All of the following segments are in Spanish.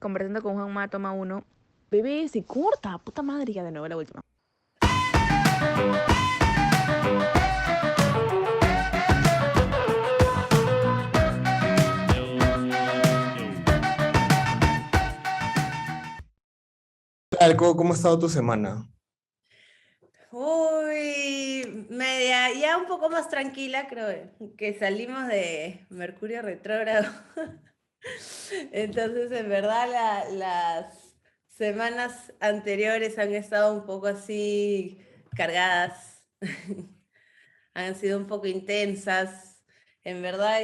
conversando con Juanma, toma uno. Bebé, se corta, puta madre, ya de nuevo la última. Tal? ¿Cómo ha estado tu semana? Uy, media, ya un poco más tranquila, creo que salimos de Mercurio retrógrado. Entonces, en verdad, las semanas anteriores han estado un poco así cargadas, han sido un poco intensas. En verdad,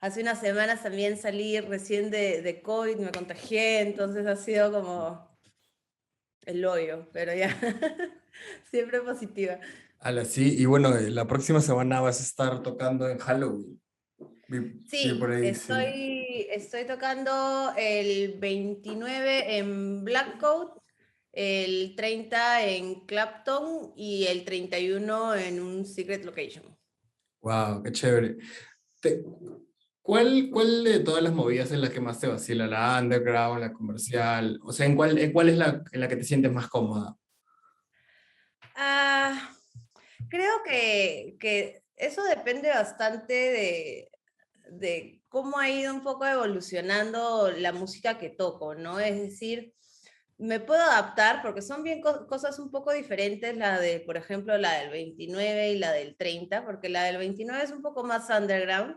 hace unas semanas también salí recién de COVID, me contagié, entonces ha sido como el hoyo, pero ya, siempre positiva. Sí, y bueno, la próxima semana vas a estar tocando en Halloween. Vi por Sí, ahí, sí. estoy tocando el 29 en Black Coat, el 30 en Clapton y el 31 en un Secret Location. Wow, qué chévere. Te- ¿cuál de todas las movidas es la que más te vacila? ¿La underground, la comercial? O sea, ¿en cuál es la que te sientes más cómoda? Ah, creo que eso depende bastante de cómo ha ido un poco evolucionando la música que toco, ¿no? Es decir, me puedo adaptar porque son bien cosas un poco diferentes, la de, por ejemplo, la del 29 y la del 30, porque la del 29 es un poco más underground,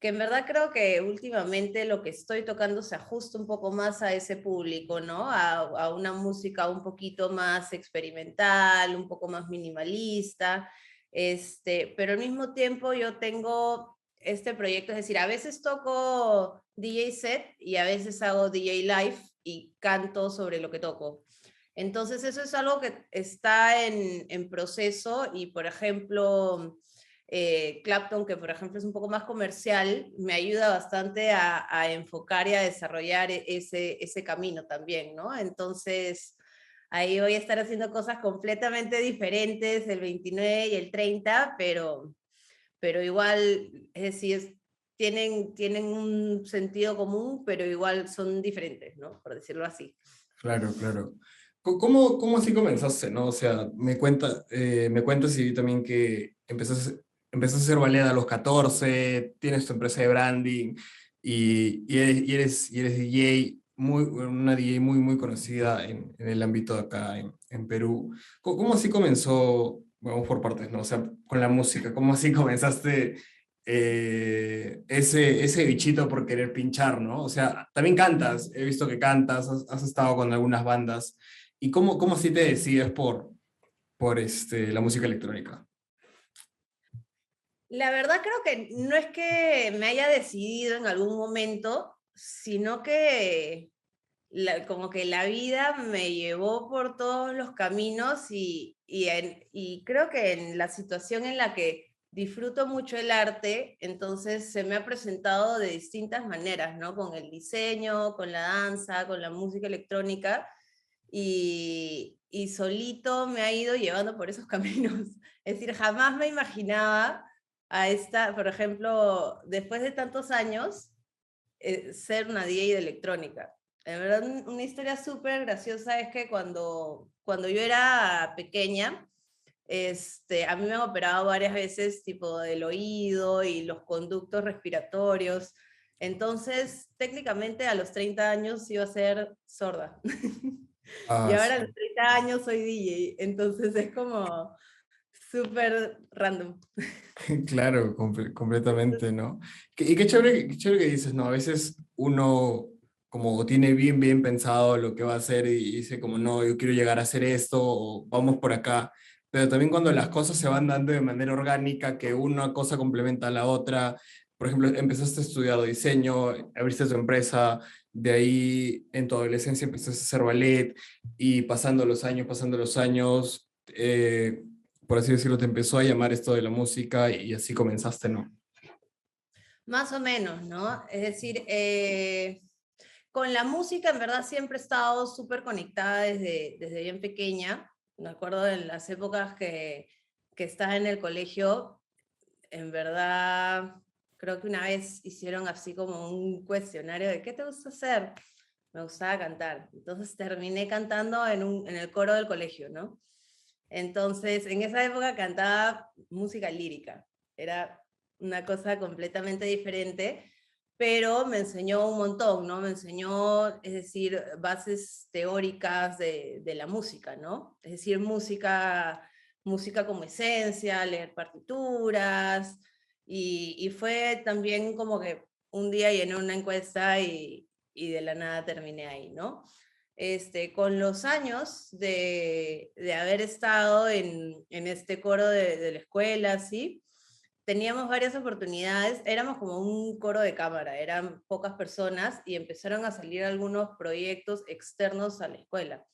que en verdad creo que últimamente lo que estoy tocando se ajusta un poco más a ese público, ¿no? A una música un poquito más experimental, un poco más minimalista, pero al mismo tiempo yo tengo este proyecto, es decir, a veces toco DJ set y a veces hago DJ live y canto sobre lo que toco. Entonces eso es algo que está en proceso y, por ejemplo, Clapton, que por ejemplo es un poco más comercial, me ayuda bastante a enfocar y a desarrollar ese camino también, ¿no? Entonces, ahí voy a estar haciendo cosas completamente diferentes el 29 y el 30, pero igual, es decir, tienen un sentido común, pero igual son diferentes, ¿no? Por decirlo así. Claro, claro. ¿Cómo así comenzaste, no? O sea, me cuentas y vi también que empezaste a hacer ballet a los 14, tienes tu empresa de branding y eres DJ, una DJ muy, muy conocida en el ámbito de acá en Perú. ¿Cómo así comenzó, vamos por partes, ¿no? O sea, con la música, ¿cómo así comenzaste ese bichito por querer pinchar, ¿no? O sea, también cantas, he visto que cantas, has estado con algunas bandas. ¿Y cómo así te decides por la música electrónica? La verdad creo que no es que me haya decidido en algún momento, sino que como que la vida me llevó por todos los caminos y creo que en la situación en la que disfruto mucho el arte, entonces se me ha presentado de distintas maneras, ¿no? Con el diseño, con la danza, con la música electrónica y solito me ha ido llevando por esos caminos. Es decir, jamás me imaginaba a esta, por ejemplo, después de tantos años, ser una DJ de electrónica. En verdad, una historia súper graciosa es que cuando yo era pequeña, a mí me han operado varias veces, tipo del oído y los conductos respiratorios. Entonces, técnicamente a los 30 años iba a ser sorda. Y Ah, ahora a sí. los 30 años soy DJ. Entonces es como súper random. Claro, completamente, ¿no? Y qué chévere que dices, ¿no? A veces uno como tiene bien, bien pensado lo que va a hacer y dice como, no, yo quiero llegar a hacer esto o vamos por acá, pero también cuando las cosas se van dando de manera orgánica, que una cosa complementa a la otra, por ejemplo, empezaste a estudiar diseño, abriste tu empresa, de ahí en tu adolescencia empezaste a hacer ballet y pasando los años, por así decirlo, te empezó a llamar esto de la música y así comenzaste, ¿no? Más o menos, ¿no? Es decir, con la música en verdad siempre he estado súper conectada desde bien pequeña. Me acuerdo en las épocas que estaba en el colegio, en verdad creo que una vez hicieron así como un cuestionario de ¿qué te gusta hacer? Me gustaba cantar. Entonces terminé cantando en el coro del colegio, ¿no? Entonces, en esa época cantaba música lírica. Era una cosa completamente diferente, pero me enseñó un montón, ¿no? Me enseñó, es decir, bases teóricas de la música, ¿no? Es decir, música como esencia, leer partituras, y fue también como que un día llené una encuesta y de la nada terminé ahí, ¿no? Con los años de haber estado en este coro de la escuela, ¿sí? Teníamos varias oportunidades, éramos como un coro de cámara, eran pocas personas y empezaron a salir algunos proyectos externos a la escuela.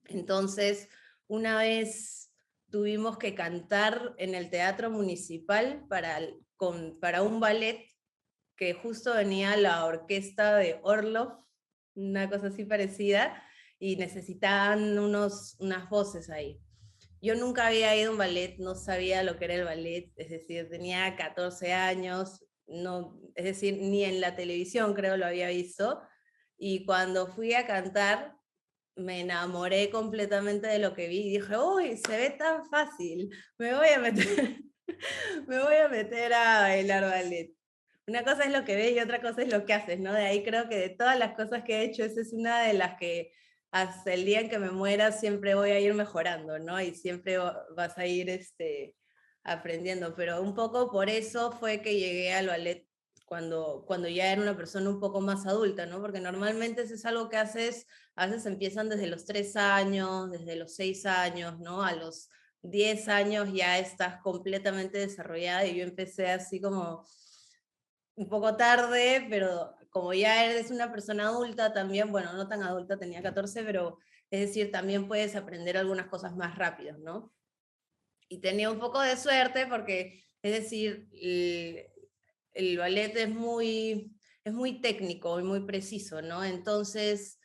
Entonces, una vez tuvimos que cantar en el Teatro Municipal para un ballet que justo venía la orquesta de Orlov, una cosa así parecida, y necesitaban unas voces ahí. Yo nunca había ido a un ballet, no sabía lo que era el ballet, es decir, tenía 14 años, no, es decir, ni en la televisión creo lo había visto, y cuando fui a cantar me enamoré completamente de lo que vi y dije, uy, se ve tan fácil, me voy a meter, me voy a meter a bailar ballet. Una cosa es lo que ves y otra cosa es lo que haces, ¿no? De ahí creo que de todas las cosas que he hecho, esa es una de las que hasta el día en que me muera siempre voy a ir mejorando, ¿no? Y siempre vas a ir aprendiendo. Pero un poco por eso fue que llegué al ballet cuando ya era una persona un poco más adulta, ¿no? Porque normalmente eso es algo que haces, a veces empiezan desde los 3 años, desde los 6 años, ¿no? A los 10 años ya estás completamente desarrollada y yo empecé así como un poco tarde, pero como ya eres una persona adulta también, bueno, no tan adulta, tenía 14, pero es decir, también puedes aprender algunas cosas más rápido, ¿no? Y tenía un poco de suerte porque, es decir, el ballet es muy técnico y muy preciso, ¿no? Entonces,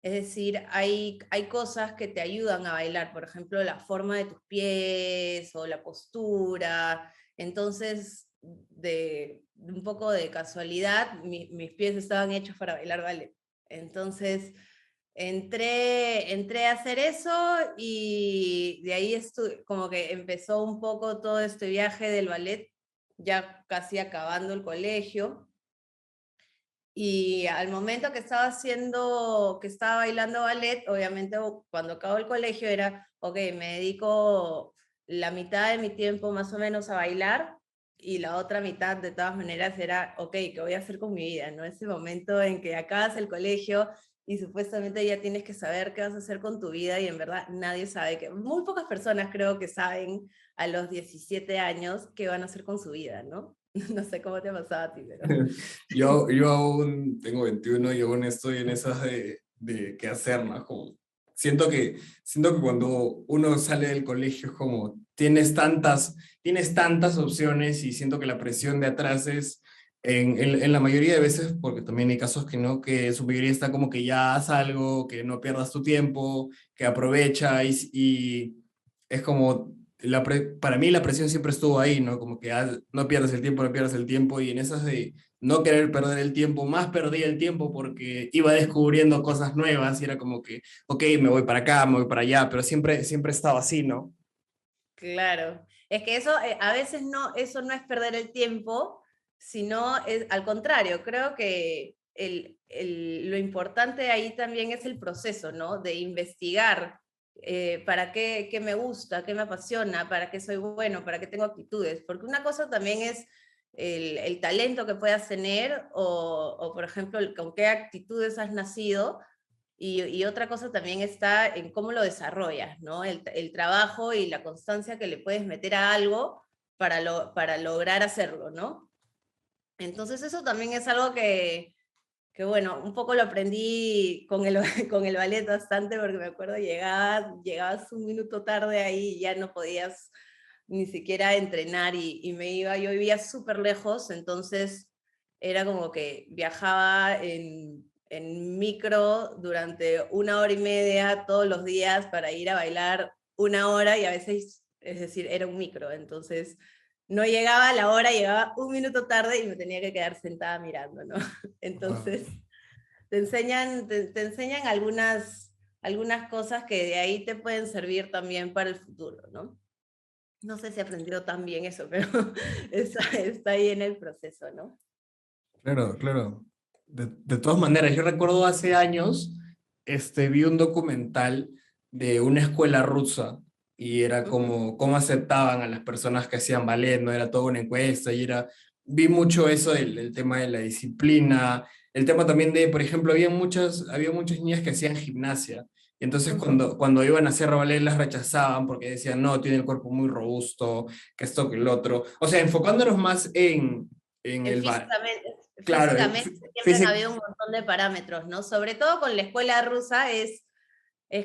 es decir, hay cosas que te ayudan a bailar, por ejemplo, la forma de tus pies o la postura. Entonces, de un poco de casualidad, mis pies estaban hechos para bailar ballet. Entonces, entré a hacer eso y de ahí como que empezó un poco todo este viaje del ballet, ya casi acabando el colegio. Y al momento que estaba bailando ballet, obviamente cuando acabó el colegio era, ok, me dedico la mitad de mi tiempo más o menos a bailar y la otra mitad de todas maneras era, ok, ¿qué voy a hacer con mi vida? ¿No? Ese momento en que acabas el colegio y supuestamente ya tienes que saber qué vas a hacer con tu vida y en verdad nadie sabe, muy pocas personas creo que saben a los 17 años qué van a hacer con su vida, ¿no? No sé cómo te pasaba a ti, pero... Yo aún tengo 21 y aún estoy en esas de qué hacer, ¿no? Como, siento que cuando uno sale del colegio es como tienes tantas opciones y siento que la presión de atrás es, en la mayoría de veces, porque también hay casos que no, que su mayoría está como que ya haz algo, que no pierdas tu tiempo, que aprovecha y es como para mí la presión siempre estuvo ahí, ¿no? Como que no pierdas el tiempo, no pierdas el tiempo, y en esas de no querer perder el tiempo, más perdí el tiempo porque iba descubriendo cosas nuevas y era como que, ok, me voy para acá, me voy para allá, pero siempre estaba así, ¿no? Claro, es que eso a veces no, eso no es perder el tiempo, sino es al contrario, creo que lo importante ahí también es el proceso, ¿no? De investigar para qué me gusta, qué me apasiona, para qué soy bueno, para qué tengo actitudes, porque una cosa también es el talento que puedas tener o por ejemplo, con qué actitudes has nacido, y otra cosa también está en cómo lo desarrollas, ¿no? El trabajo y la constancia que le puedes meter a algo para lograr hacerlo, ¿no? Entonces eso también es algo que bueno, un poco lo aprendí con el, con el ballet bastante, porque me acuerdo llegabas un minuto tarde ahí y ya no podías ni siquiera entrenar y me iba, yo vivía súper lejos, entonces era como que viajaba en micro durante 1 hora y media todos los días para ir a bailar 1 hora y a veces, es decir, era un micro, entonces no llegaba a la hora, llegaba un minuto tarde y me tenía que quedar sentada mirando, ¿no? Entonces, te enseñan algunas cosas que de ahí te pueden servir también para el futuro, ¿no? No sé si aprendió tan bien eso, pero está ahí en el proceso, ¿no? Claro, claro. De todas maneras, yo recuerdo hace años, vi un documental de una escuela rusa y era Ujú. como cómo aceptaban a las personas que hacían ballet, no era toda una encuesta y vi mucho eso del tema de la disciplina, el tema también de, por ejemplo, había muchas niñas que hacían gimnasia y entonces Ujú. cuando iban a hacer ballet las rechazaban porque decían, no, tiene el cuerpo muy robusto, que esto, que el otro. O sea, enfocándonos más en En el ballet. físicamente, Claro, físicamente siempre han habido un montón de parámetros, ¿no? Sobre todo con la escuela rusa es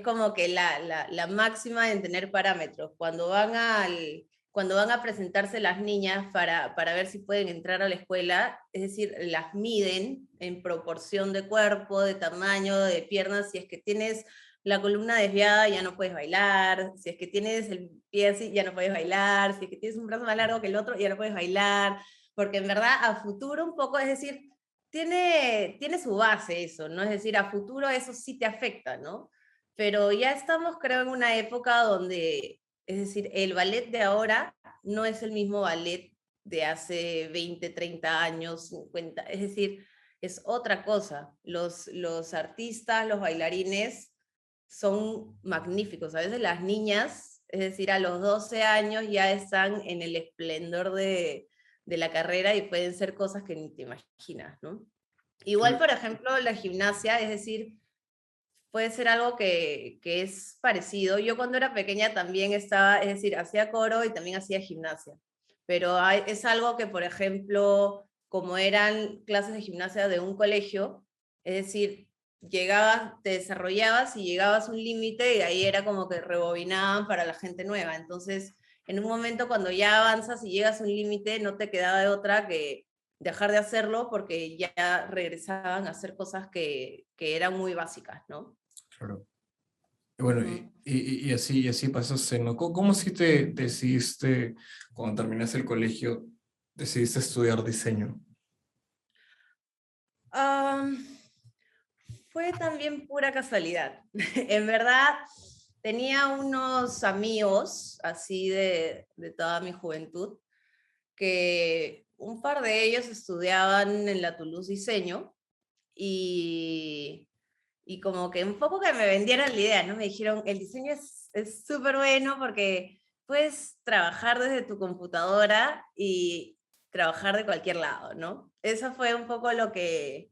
como que la máxima en tener parámetros. Cuando van a presentarse las niñas para ver si pueden entrar a la escuela, es decir, las miden en proporción de cuerpo, de tamaño, de piernas. Si es que tienes la columna desviada, ya no puedes bailar. Si es que tienes el pie así, ya no puedes bailar. Si es que tienes un brazo más largo que el otro, ya no puedes bailar. Porque en verdad, a futuro un poco, es decir, tiene su base eso, ¿no? Es decir, a futuro eso sí te afecta, ¿no? Pero ya estamos, creo, en una época donde, es decir, el ballet de ahora no es el mismo ballet de hace 20, 30 años, 50, es decir, es otra cosa. Los artistas, los bailarines son magníficos. A veces las niñas, es decir, a los 12 años ya están en el esplendor de la carrera y pueden ser cosas que ni te imaginas, ¿no? Igual, por ejemplo, la gimnasia, es decir, puede ser algo que es parecido. Yo cuando era pequeña también estaba, es decir, hacía coro y también hacía gimnasia, pero es algo que, por ejemplo, como eran clases de gimnasia de un colegio, es decir, llegabas, te desarrollabas y llegabas a un límite y ahí era como que rebobinaban para la gente nueva. Entonces, en un momento cuando ya avanzas y llegas a un límite, no te quedaba de otra que dejar de hacerlo porque ya regresaban a hacer cosas que eran muy básicas, ¿no? claro. Y bueno, Ujú. y así pasaste, ¿no? ¿Cómo así te decidiste, cuando terminaste el colegio, decidiste estudiar diseño? Am, Fue también pura casualidad. En verdad, tenía unos amigos así de toda mi juventud, que un par de ellos estudiaban en la Toulouse Diseño y, y como que un poco que me vendieron la idea, ¿no? Me dijeron, el diseño es súper bueno porque puedes trabajar desde tu computadora y trabajar de cualquier lado, ¿no? Eso fue un poco lo que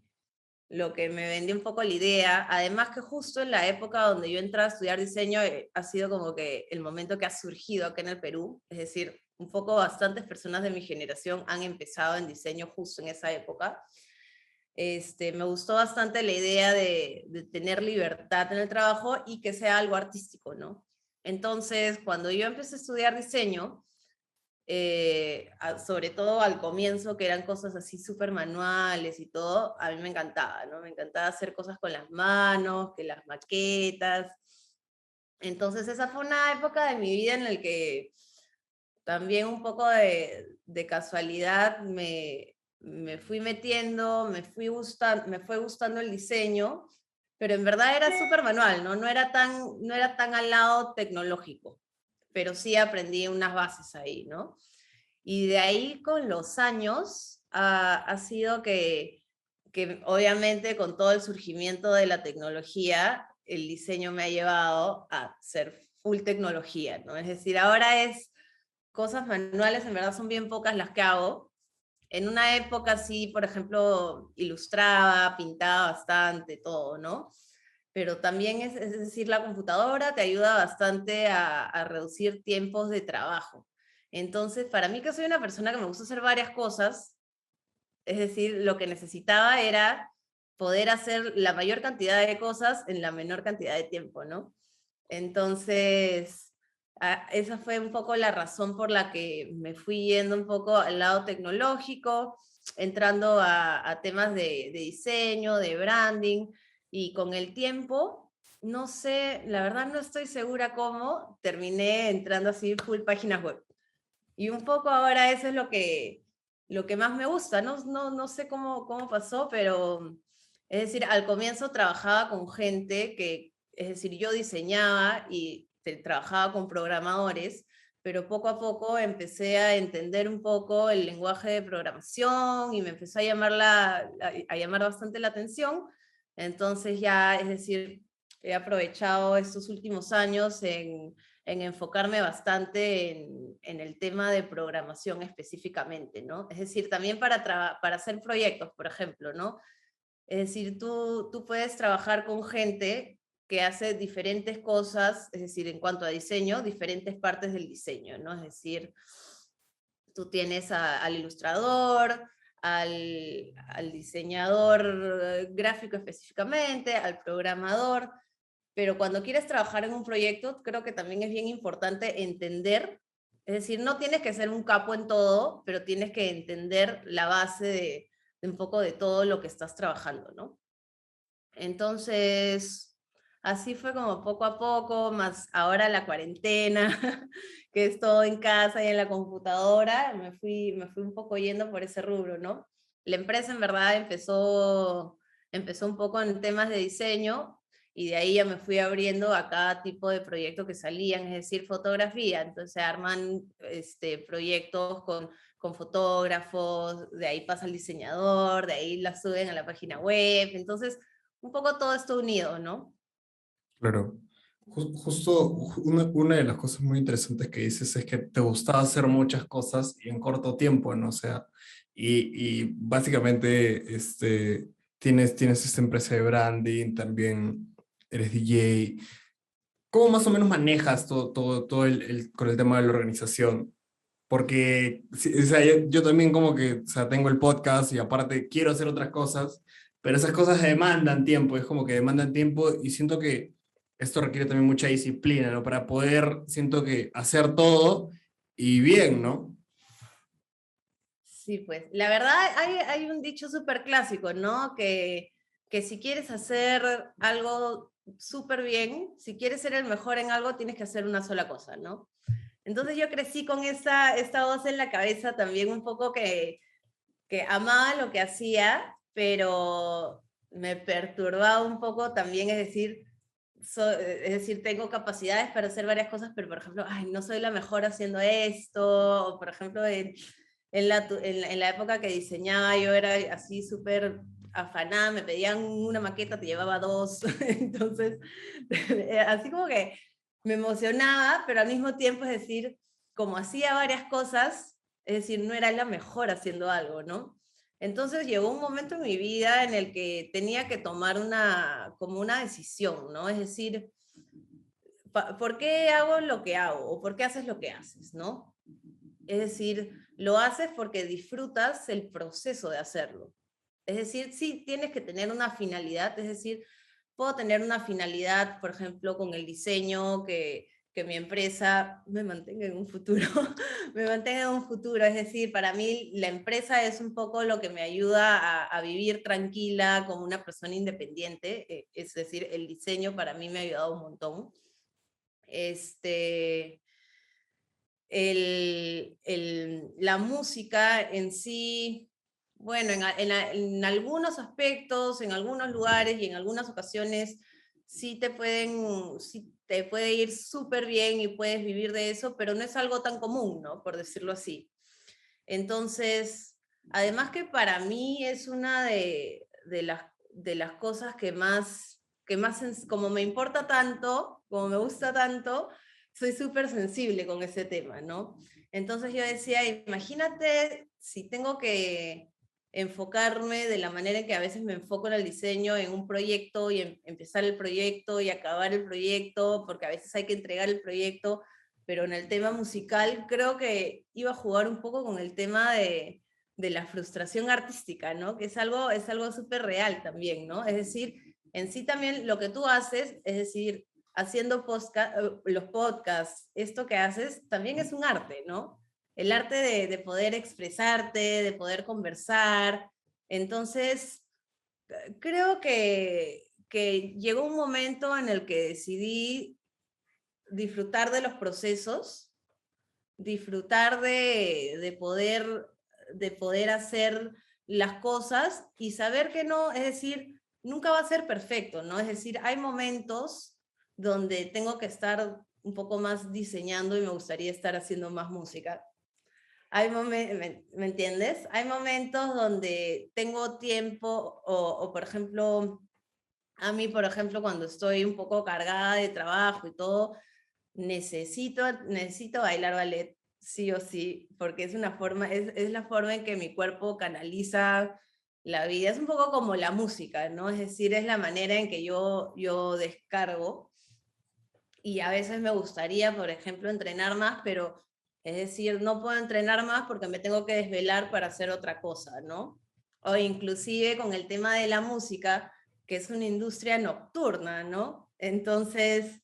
me vendió un poco la idea. Además que justo en la época donde yo entré a estudiar diseño, ha sido como que el momento que ha surgido acá en el Perú, es decir, un poco bastantes personas de mi generación han empezado en diseño justo en esa época. Me gustó bastante la idea de tener libertad en el trabajo y que sea algo artístico, ¿no? Entonces, cuando yo empecé a estudiar diseño, sobre todo al comienzo, que eran cosas así súper manuales y todo, a mí me encantaba, ¿no? Me encantaba hacer cosas con las manos, que las maquetas. Entonces esa fue una época de mi vida en la que también un poco de casualidad me fui metiendo, me fue gustando el diseño, pero en verdad era súper manual, ¿no? No era tan al lado tecnológico, pero sí aprendí unas bases ahí, ¿no? Y de ahí con los años ha sido que obviamente con todo el surgimiento de la tecnología, el diseño me ha llevado a ser full tecnología, ¿no? Es decir, ahora es cosas manuales, en verdad son bien pocas las que hago. En una época sí, por ejemplo, ilustraba, pintaba bastante, todo, ¿no? Pero también es decir, la computadora te ayuda bastante a reducir tiempos de trabajo. Entonces, para mí que soy una persona que me gusta hacer varias cosas, es decir, lo que necesitaba era poder hacer la mayor cantidad de cosas en la menor cantidad de tiempo, ¿no? Entonces, esa fue un poco la razón por la que me fui yendo un poco al lado tecnológico, entrando a temas de diseño, de branding, y con el tiempo, no sé, la verdad no estoy segura cómo, terminé entrando así full páginas web. Y un poco ahora eso es lo que más me gusta. No sé cómo pasó, pero es decir, al comienzo trabajaba con gente que, es decir, yo diseñaba y trabajaba con programadores, pero poco a poco empecé a entender un poco el lenguaje de programación y me empezó a a llamar bastante la atención. Entonces ya, es decir, he aprovechado estos últimos años en enfocarme bastante en el tema de programación específicamente, ¿no? Es decir, también para hacer proyectos, por ejemplo, ¿no? Es decir, tú puedes trabajar con gente que hace diferentes cosas, es decir, en cuanto a diseño, diferentes partes del diseño, ¿no? Es decir, tú tienes al ilustrador, al diseñador gráfico específicamente, al programador, pero cuando quieres trabajar en un proyecto, creo que también es bien importante entender, es decir, no tienes que ser un capo en todo, pero tienes que entender la base de un poco de todo lo que estás trabajando, ¿no? Entonces, así fue como poco a poco, más ahora la cuarentena, que es todo en casa y en la computadora, me fui un poco yendo por ese rubro, ¿no? La empresa en verdad empezó un poco en temas de diseño y de ahí ya me fui abriendo a cada tipo de proyecto que salían, es decir, fotografía, entonces se arman proyectos con fotógrafos, de ahí pasa el diseñador, de ahí la suben a la página web, entonces un poco todo esto unido, ¿no? Claro. Justo una de las cosas muy interesantes que dices es que te gustaba hacer muchas cosas y en corto tiempo, ¿no? O sea, y básicamente tienes esta empresa de branding, también eres DJ. ¿Cómo más o menos manejas todo con el tema de la organización? Porque sí, o sea, yo también como que, o sea, tengo el podcast y aparte quiero hacer otras cosas, pero esas cosas demandan tiempo, es como que demandan tiempo y siento que esto requiere también mucha disciplina, ¿no? Para poder, siento que hacer todo y bien, ¿no? Sí, pues la verdad hay un dicho súper clásico, ¿no? Que si quieres hacer algo súper bien, si quieres ser el mejor en algo, tienes que hacer una sola cosa, ¿no? Entonces yo crecí con esta voz en la cabeza también un poco que amaba lo que hacía, pero me perturbaba un poco también, es decir, tengo capacidades para hacer varias cosas, pero por ejemplo, ay, no soy la mejor haciendo esto, o por ejemplo, en la época que diseñaba yo era así súper afanada, me pedían una maqueta, te llevaba dos, entonces, así como que me emocionaba, pero al mismo tiempo, es decir, como hacía varias cosas, es decir, no era la mejor haciendo algo, ¿no? Entonces llegó un momento en mi vida en el que tenía que tomar como una decisión, ¿no? Es decir, ¿por qué hago lo que hago? ¿O por qué haces lo que haces, no? Es decir, lo haces porque disfrutas el proceso de hacerlo. Es decir, sí tienes que tener una finalidad, es decir, puedo tener una finalidad, por ejemplo, con el diseño, que mi empresa me mantenga en un futuro, me mantenga en un futuro. Es decir, para mí la empresa es un poco lo que me ayuda a vivir tranquila como una persona independiente. Es decir, el diseño para mí me ha ayudado un montón. Este, la música en sí, bueno, en algunos aspectos, en algunos lugares y en algunas ocasiones sí te puede ir súper bien y puedes vivir de eso, pero no es algo tan común, ¿no? Por decirlo así. Entonces, además que para mí es una de las cosas como me importa tanto, como me gusta tanto, soy súper sensible con ese tema, ¿no? Entonces yo decía, imagínate si tengo que enfocarme de la manera en que a veces me enfoco en el diseño, en un proyecto y empezar el proyecto y acabar el proyecto, porque a veces hay que entregar el proyecto, pero en el tema musical creo que iba a jugar un poco con el tema de la frustración artística, ¿no? Que es algo súper real también, ¿no? Es decir, en sí también lo que tú haces, es decir, haciendo los podcasts, esto que haces, también es un arte, ¿no? El arte de poder expresarte, de poder conversar. Entonces, creo que llegó un momento en el que decidí disfrutar de los procesos disfrutar de poder hacer las cosas y saber que no, es decir, nunca va a ser perfecto, ¿no? Es decir, hay momentos donde tengo que estar un poco más diseñando y me gustaría estar haciendo más música. ¿Me entiendes? Hay momentos donde tengo tiempo o, por ejemplo, a mí, por ejemplo, cuando estoy un poco cargada de trabajo y todo, necesito bailar ballet, sí o sí, porque es una forma, es la forma en que mi cuerpo canaliza la vida. Es un poco como la música, ¿no? Es decir, es la manera en que yo descargo y a veces me gustaría, por ejemplo, entrenar más, pero es decir, no puedo entrenar más porque me tengo que desvelar para hacer otra cosa, ¿no? O inclusive con el tema de la música, que es una industria nocturna, ¿no? Entonces,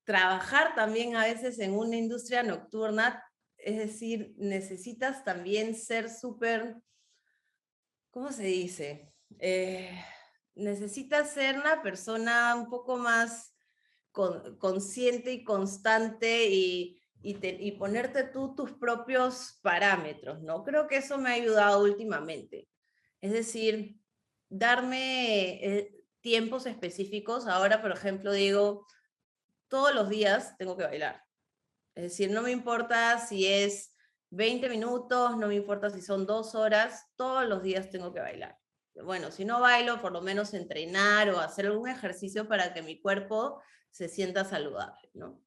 trabajar también a veces en una industria nocturna, es decir, necesitas también ser súper, ¿cómo se dice? Necesitas ser una persona un poco más consciente y constante y ponerte tú tus propios parámetros, ¿no? Creo que eso me ha ayudado últimamente. Es decir, darme tiempos específicos. Ahora, por ejemplo, digo, todos los días tengo que bailar. Es decir, no me importa si es 20 minutos, no me importa si son 2 horas, todos los días tengo que bailar. Bueno, si no bailo, por lo menos entrenar o hacer algún ejercicio para que mi cuerpo se sienta saludable, ¿no?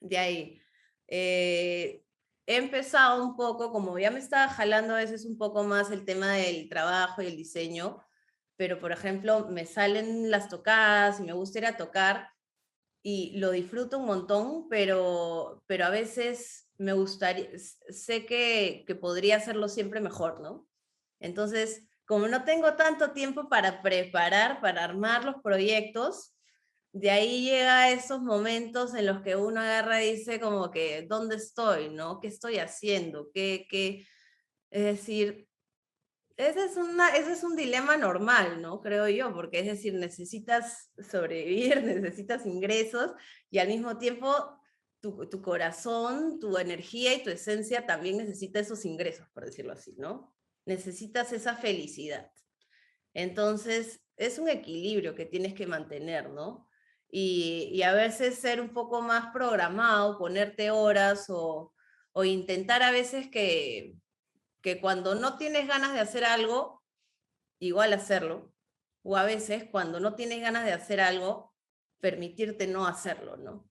De ahí, he empezado un poco, como ya me estaba jalando a veces un poco más el tema del trabajo y el diseño, pero por ejemplo, me salen las tocadas y me gusta ir a tocar, y lo disfruto un montón, pero a veces me gustaría, sé que podría hacerlo siempre mejor, ¿no? Entonces, como no tengo tanto tiempo para preparar, para armar los proyectos, de ahí llega esos momentos en los que uno agarra y dice como que, ¿dónde estoy, no? ¿Qué estoy haciendo? Es decir, ese es un dilema normal, ¿no? Creo yo, porque es decir, necesitas sobrevivir, necesitas ingresos y al mismo tiempo tu corazón, tu energía y tu esencia también necesita esos ingresos, por decirlo así, ¿no? Necesitas esa felicidad. Entonces, es un equilibrio que tienes que mantener, ¿no? Y a veces ser un poco más programado, ponerte horas o intentar a veces que cuando no tienes ganas de hacer algo, igual hacerlo, o a veces cuando no tienes ganas de hacer algo, permitirte no hacerlo, ¿no?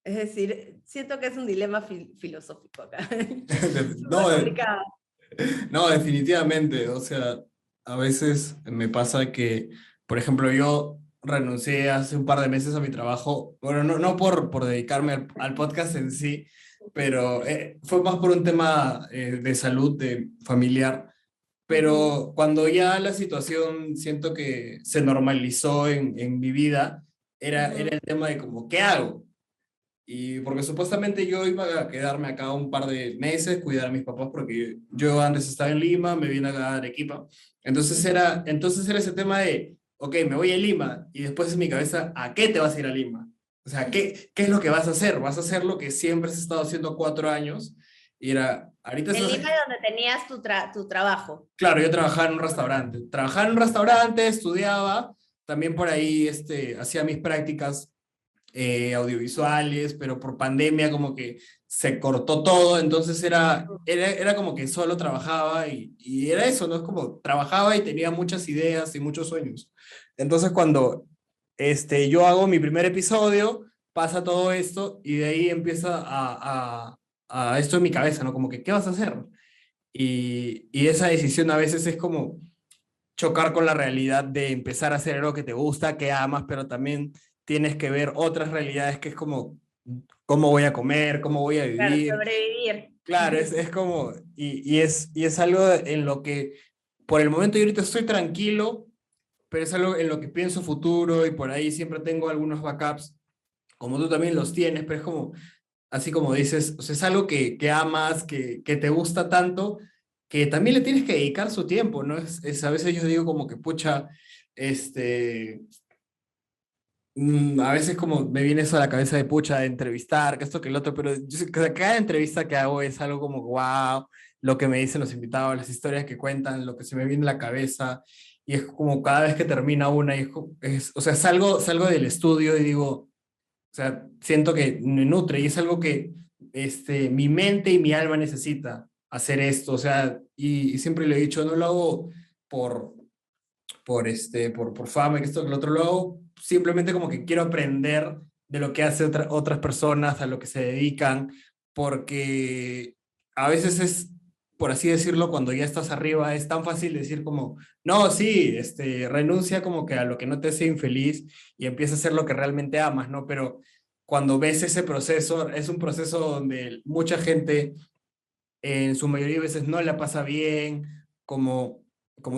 Es decir, siento que es un dilema filosófico acá. No, Súper complicado. no, definitivamente. O sea, a veces me pasa que, por ejemplo, yo renuncié hace un par de meses a mi trabajo. Bueno, no por dedicarme al podcast en sí, pero fue más por un tema de salud familiar. Pero cuando ya la situación siento que se normalizó en mi vida, era el tema de como, ¿qué hago? Y porque supuestamente yo iba a quedarme acá un par de meses, cuidar a mis papás, porque yo antes estaba en Lima, me vine acá a Arequipa. Entonces era ese tema de, ok, me voy a Lima, y después en mi cabeza, ¿a qué te vas a ir a Lima? O sea, ¿qué es lo que vas a hacer? ¿Vas a hacer lo que siempre has estado haciendo 4 años? Y era, ahorita En estás Lima aquí. es donde tenías tu trabajo. Claro, yo trabajaba en un restaurante, estudiaba, también por ahí hacía mis prácticas audiovisuales, pero por pandemia como que se cortó todo, entonces era como que solo trabajaba y era eso, ¿no? Es como trabajaba y tenía muchas ideas y muchos sueños. Entonces cuando yo hago mi primer episodio, pasa todo esto y de ahí empieza a esto en mi cabeza, ¿no? Como que, ¿qué vas a hacer? Y esa decisión a veces es como chocar con la realidad de empezar a hacer algo que te gusta, que amas, pero también tienes que ver otras realidades que es como cómo voy a comer, cómo voy a Claro, vivir. sobrevivir. Claro, es como, y es algo en lo que por el momento yo ahorita estoy tranquilo, pero es algo en lo que pienso futuro y por ahí siempre tengo algunos backups, como tú también los tienes, pero es como, así como dices, o sea, es algo que amas, que te gusta tanto, que también le tienes que dedicar su tiempo, ¿no? A veces yo digo como que, pucha, este, A veces como me viene eso a la cabeza de pucha, de entrevistar, que esto, que el otro, pero yo sé que cada entrevista que hago es algo como, wow, lo que me dicen los invitados, las historias que cuentan, lo que se me viene a la cabeza, y es como cada vez que termina una, y o sea, salgo del estudio y digo, o sea, siento que me nutre, y es algo que mi mente y mi alma necesita hacer esto, o sea, y siempre le he dicho, no lo hago por por fama y que esto, que lo otro, luego simplemente como que quiero aprender de lo que hacen otras personas, a lo que se dedican, porque a veces es, por así decirlo, cuando ya estás arriba, es tan fácil decir como, no, sí, renuncia como que a lo que no te hace infeliz y empieza a hacer lo que realmente amas, ¿no? Pero cuando ves ese proceso, es un proceso donde mucha gente en su mayoría de veces no la pasa bien, como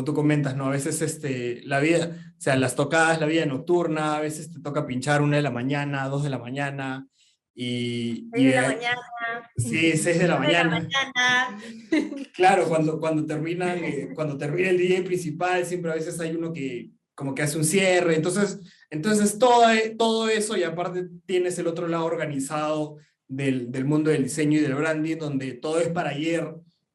tú comentas, ¿no? A veces la vida, o sea, las tocadas, la vida nocturna, a veces te toca pinchar 1 de la mañana, 2 de la mañana, Seis de la mañana, sí, 6 de la mañana. 2 de la mañana. Claro, cuando termina el día principal, siempre a veces hay uno que como que hace un cierre, entonces todo eso y aparte tienes el otro lado organizado del mundo del diseño y del branding, donde todo es para ayer,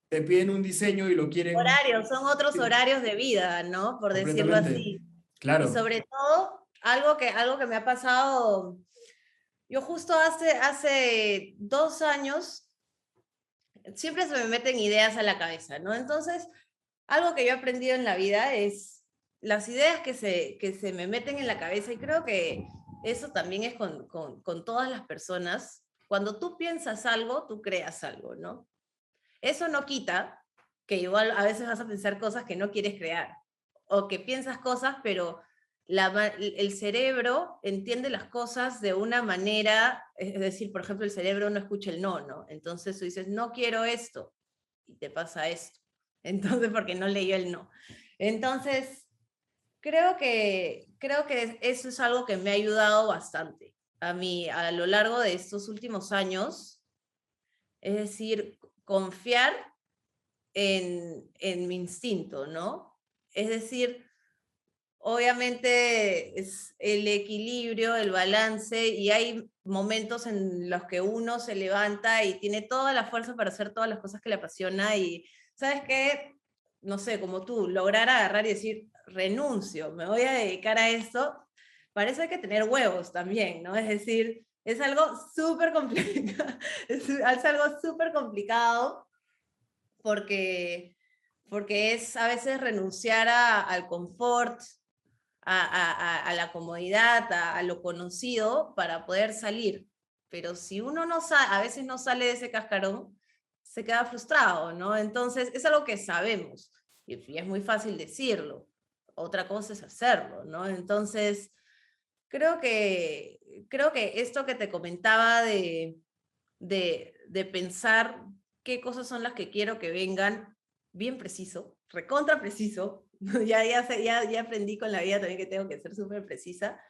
te piden un diseño y lo quieren Horarios, son otros horarios de vida, ¿no? Por decirlo completamente, así. Y claro. sobre todo, algo que me ha pasado, yo justo hace 2 años, siempre se me meten ideas a la cabeza, ¿no? Entonces, algo que yo he aprendido en la vida es las ideas que se me meten en la cabeza, y creo que eso también es con todas las personas. Cuando tú piensas algo, tú creas algo, ¿no? Eso no quita que igual a veces vas a pensar cosas que no quieres crear, o que piensas cosas, pero el cerebro entiende las cosas de una manera, es decir, por ejemplo, el cerebro no escucha el no, ¿no? Entonces tú dices, no quiero esto, y te pasa esto. Entonces, porque no leyó el no. Entonces, creo que eso es algo que me ha ayudado bastante a mí a lo largo de estos últimos años, es decir, confiar en mi instinto, ¿no? Es decir, obviamente es el equilibrio, el balance, y hay momentos en los que uno se levanta y tiene toda la fuerza para hacer todas las cosas que le apasiona y, ¿sabes qué? No sé, como tú, lograr agarrar y decir, renuncio, me voy a dedicar a esto, parece que tener huevos también, ¿no? Es decir, es algo súper complicado, es algo súper complicado porque, porque es a veces renunciar al confort, a la comodidad, a lo conocido para poder salir. Pero si uno no a veces no sale de ese cascarón, se queda frustrado, ¿no? Entonces, es algo que sabemos y es muy fácil decirlo. Otra cosa es hacerlo, ¿no? Entonces, creo que esto que te comentaba de pensar qué cosas son las que quiero que vengan, bien preciso, recontra preciso, ya aprendí con la vida también que tengo que ser súper precisa,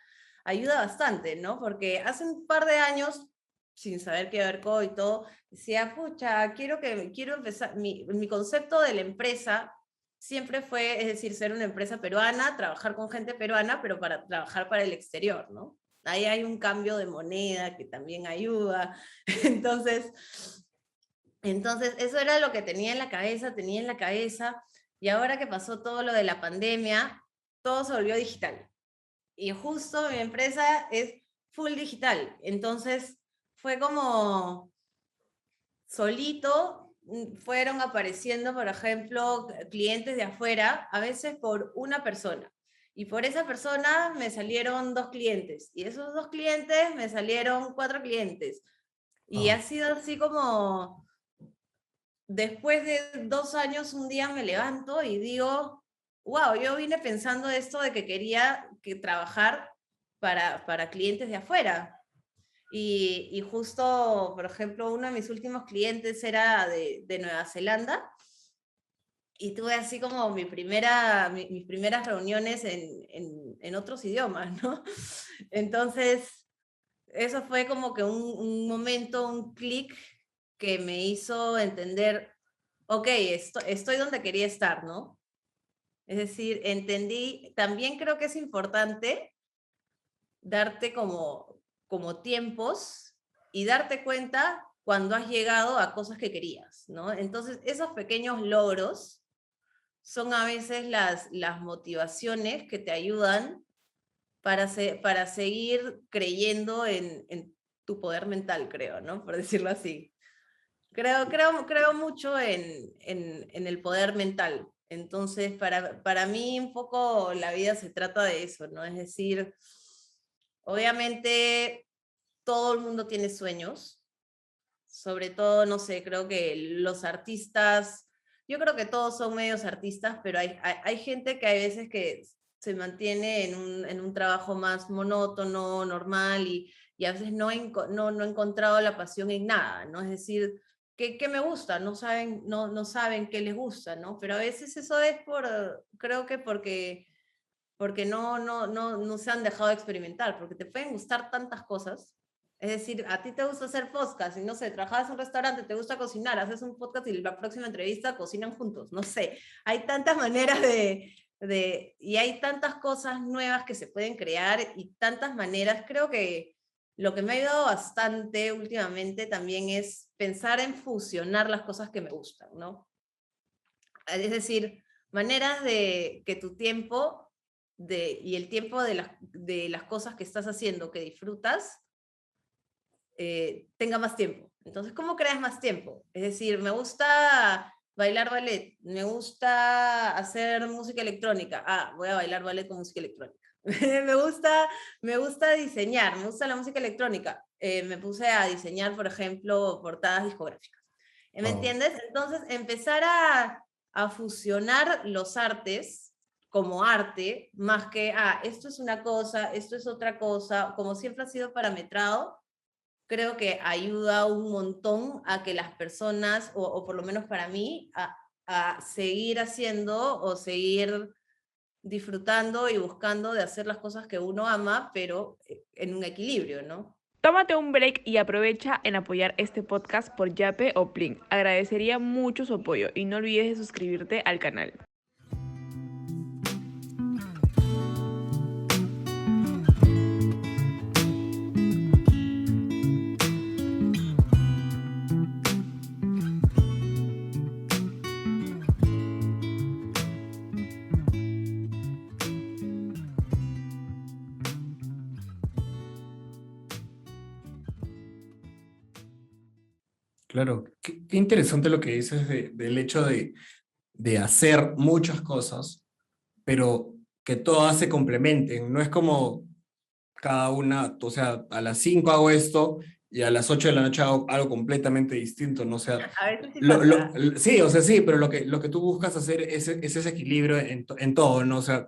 ayuda bastante, ¿no? Porque hace un par de años, sin saber qué ver con y todo, decía, pucha, quiero empezar, mi concepto de la empresa siempre fue, es decir, ser una empresa peruana, trabajar con gente peruana, pero para trabajar para el exterior, ¿no? Ahí hay un cambio de moneda que también ayuda. Entonces, entonces, eso era lo que tenía en la cabeza, y ahora que pasó todo lo de la pandemia, todo se volvió digital. Y justo mi empresa es full digital. Entonces, fue como solito, fueron apareciendo, por ejemplo, clientes de afuera, a veces por una persona. Y por esa persona me salieron 2 clientes. Y esos 2 clientes me salieron 4 clientes. Y Oh, ha sido así como después de 2 años, un día me levanto y digo, wow, yo vine pensando esto de que quería trabajar para clientes de afuera. Y justo, por ejemplo, uno de mis últimos clientes era de Nueva Zelanda, y tuve así como mis primeras reuniones en otros idiomas, ¿no? Entonces, eso fue como que un momento, un clic que me hizo entender, ok, estoy donde quería estar, ¿no? Es decir, entendí, también creo que es importante darte como tiempos y darte cuenta cuando has llegado a cosas que querías, ¿no? Entonces, esos pequeños logros son a veces las motivaciones que te ayudan para seguir creyendo en tu poder mental, creo, ¿no? Por decirlo así. Creo mucho en el poder mental. Entonces, para mí un poco la vida se trata de eso, ¿no? Es decir, obviamente todo el mundo tiene sueños, sobre todo, no sé, creo que los artistas, yo creo que todos son medios artistas, pero hay gente que hay veces que se mantiene en un trabajo más monótono, normal, y a veces no ha encontrado la pasión en nada, ¿no? Es decir, ¿qué me gusta? No saben qué les gusta, ¿no? Pero a veces eso es creo que porque no se han dejado de experimentar, porque te pueden gustar tantas cosas. Es decir, a ti te gusta hacer podcast y no sé, trabajas en un restaurante, te gusta cocinar, haces un podcast y la próxima entrevista cocinan juntos, no sé. Hay tantas maneras y hay tantas cosas nuevas que se pueden crear y tantas maneras. Creo que lo que me ha ayudado bastante últimamente también es pensar en fusionar las cosas que me gustan, ¿no? Es decir, maneras de que tu tiempo y el tiempo de las cosas que estás haciendo que disfrutas tenga más tiempo. Entonces, ¿cómo creas más tiempo? Es decir, me gusta bailar ballet, me gusta hacer música electrónica. Voy a bailar ballet con música electrónica. me gusta diseñar, me gusta la música electrónica. Me puse a diseñar, por ejemplo, portadas discográficas. ¿Me Wow. entiendes? Entonces, empezar a fusionar los artes como arte, más que, esto es una cosa, esto es otra cosa, como siempre ha sido parametrado, creo que ayuda un montón a que las personas, o por lo menos para mí, a seguir haciendo o seguir disfrutando y buscando de hacer las cosas que uno ama, pero en un equilibrio, ¿no? Tómate un break y aprovecha en apoyar este podcast por Yape o Plin. Agradecería mucho su apoyo y no olvides de suscribirte al canal. Claro, qué interesante lo que dices del hecho de hacer muchas cosas, pero que todas se complementen. No es como cada una, o sea, a las 5 hago esto y a las 8 de la noche hago algo completamente distinto, ¿no? O sea, A veces sí pasa. sí, o sea, sí, pero lo que tú buscas hacer es ese equilibrio en todo, ¿no? O sea,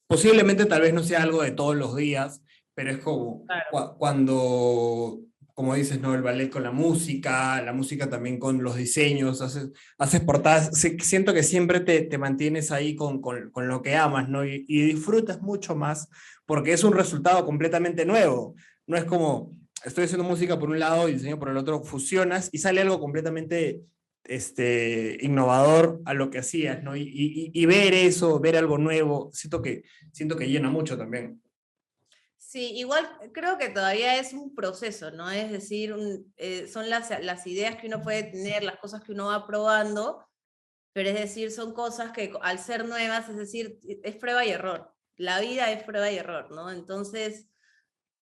posiblemente tal vez no sea algo de todos los días, pero es como Claro. cuando, como dices, ¿no? El ballet con la música también con los diseños, haces portadas, siento que siempre te mantienes ahí con lo que amas, ¿no? Y disfrutas mucho más porque es un resultado completamente nuevo. No es como, estoy haciendo música por un lado y diseño por el otro, fusionas y sale algo completamente innovador a lo que hacías, ¿no? Y ver eso, ver algo nuevo, siento que llena mucho también. Sí, igual creo que todavía es un proceso, ¿no? Es decir, son las ideas que uno puede tener, las cosas que uno va probando, pero es decir, son cosas que al ser nuevas, es decir, es prueba y error. La vida es prueba y error, ¿no? Entonces,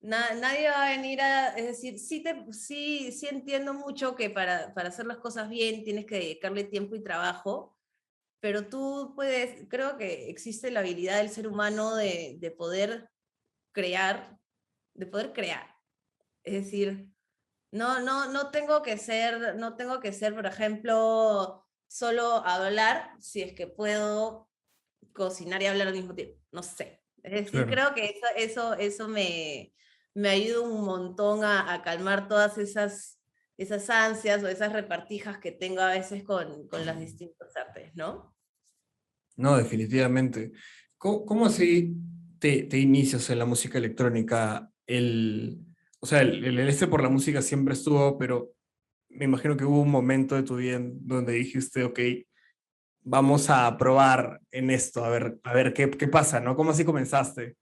nadie va a venir es decir, sí entiendo mucho que para hacer las cosas bien tienes que dedicarle tiempo y trabajo, pero creo que existe la habilidad del ser humano de poder crear, de poder crear. Es decir, no tengo que ser, por ejemplo, solo hablar si es que puedo cocinar y hablar al mismo tiempo. No sé. Es decir, Claro. creo que eso me ayuda un montón a calmar todas esas ansias o esas repartijas que tengo a veces con las distintas artes, ¿no? No, definitivamente. ¿Cómo así te inicias en la música electrónica? O sea, el por la música siempre estuvo, pero me imagino que hubo un momento de tu vida donde dijiste, ok, vamos a probar en esto, a ver qué pasa, ¿no? ¿Cómo así comenzaste?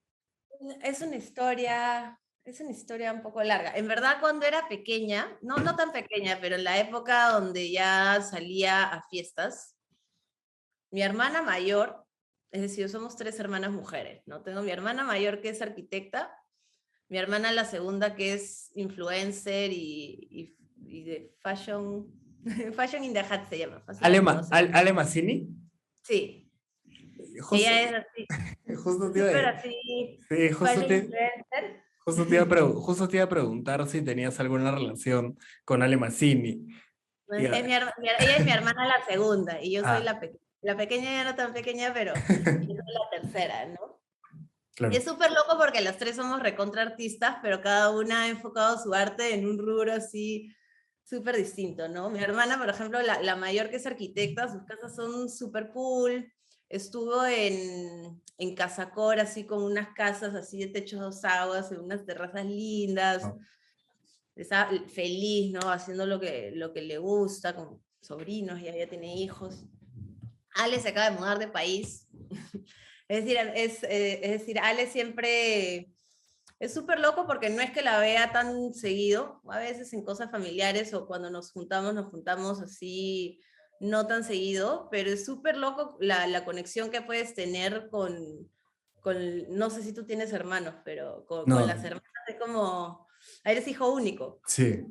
Es una historia un poco larga. En verdad, cuando era pequeña, no tan pequeña, pero en la época donde ya salía a fiestas, mi hermana mayor, es decir, somos tres hermanas mujeres, ¿no? Tengo mi hermana mayor que es arquitecta, mi hermana la segunda que es influencer y de fashion, fashion in the hat se llama, así la conoces. Ale Mazzini, Sí, justo, ella es así, justo te iba súper a, así, sí, fashion influencer. justo te iba a preguntar si tenías alguna relación con Ale Mazzini. Y, Es ella es mi hermana la segunda y yo soy ah, la pequeña ya no tan pequeña, pero yo soy la tercera, ¿no? claro. Es súper loco porque las tres somos recontra artistas, pero cada una ha enfocado su arte en un rubro así súper distinto, ¿no? Mi hermana, por ejemplo, la mayor que es arquitecta, sus casas son súper cool. Estuvo en Casacor, así con unas casas así de techos dos aguas, en unas terrazas lindas. No. Está feliz, ¿no? Haciendo lo que le gusta, con sobrinos, ya tiene hijos. Ale se acaba de mudar de país. Es decir, Ale siempre es súper loco porque no es que la vea tan seguido, a veces en cosas familiares o cuando nos juntamos así, no tan seguido, pero es súper loco la conexión que puedes tener con, no sé si tú tienes hermanos, pero con las No, hermanas es como, eres hijo único. sí,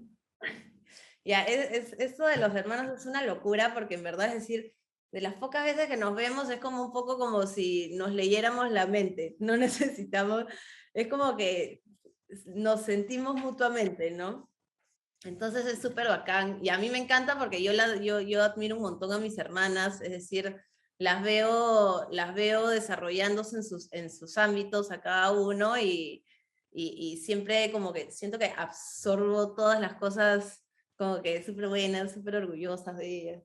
Ya, esto de los hermanos es una locura porque en verdad es decir, de las pocas veces que nos vemos es como un poco como si nos leyéramos la mente, no necesitamos, es como que nos sentimos mutuamente, ¿no? Entonces es súper bacán y a mí me encanta porque yo admiro un montón a mis hermanas, es decir, las veo desarrollándose en sus ámbitos a cada uno y siempre como que siento que absorbo todas las cosas como que súper buenas, súper orgullosas de ellas.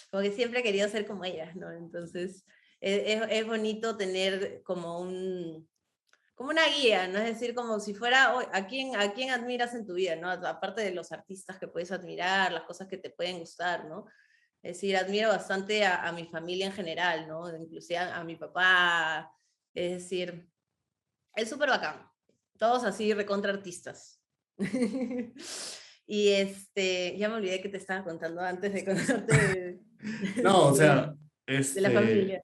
Como que siempre he querido ser como ellas, ¿no? Entonces es bonito tener como una guía, ¿no? Es decir, como si fuera, ¿a quién admiras en tu vida, ¿no? Aparte de los artistas que puedes admirar, las cosas que te pueden gustar, ¿no? Es decir, admiro bastante a mi familia en general, ¿no? Inclusive a mi papá, es decir, es súper bacán. Todos así recontra artistas. Y ya me olvidé que te estaba contando antes de contarte no, o de, sea, de la familia,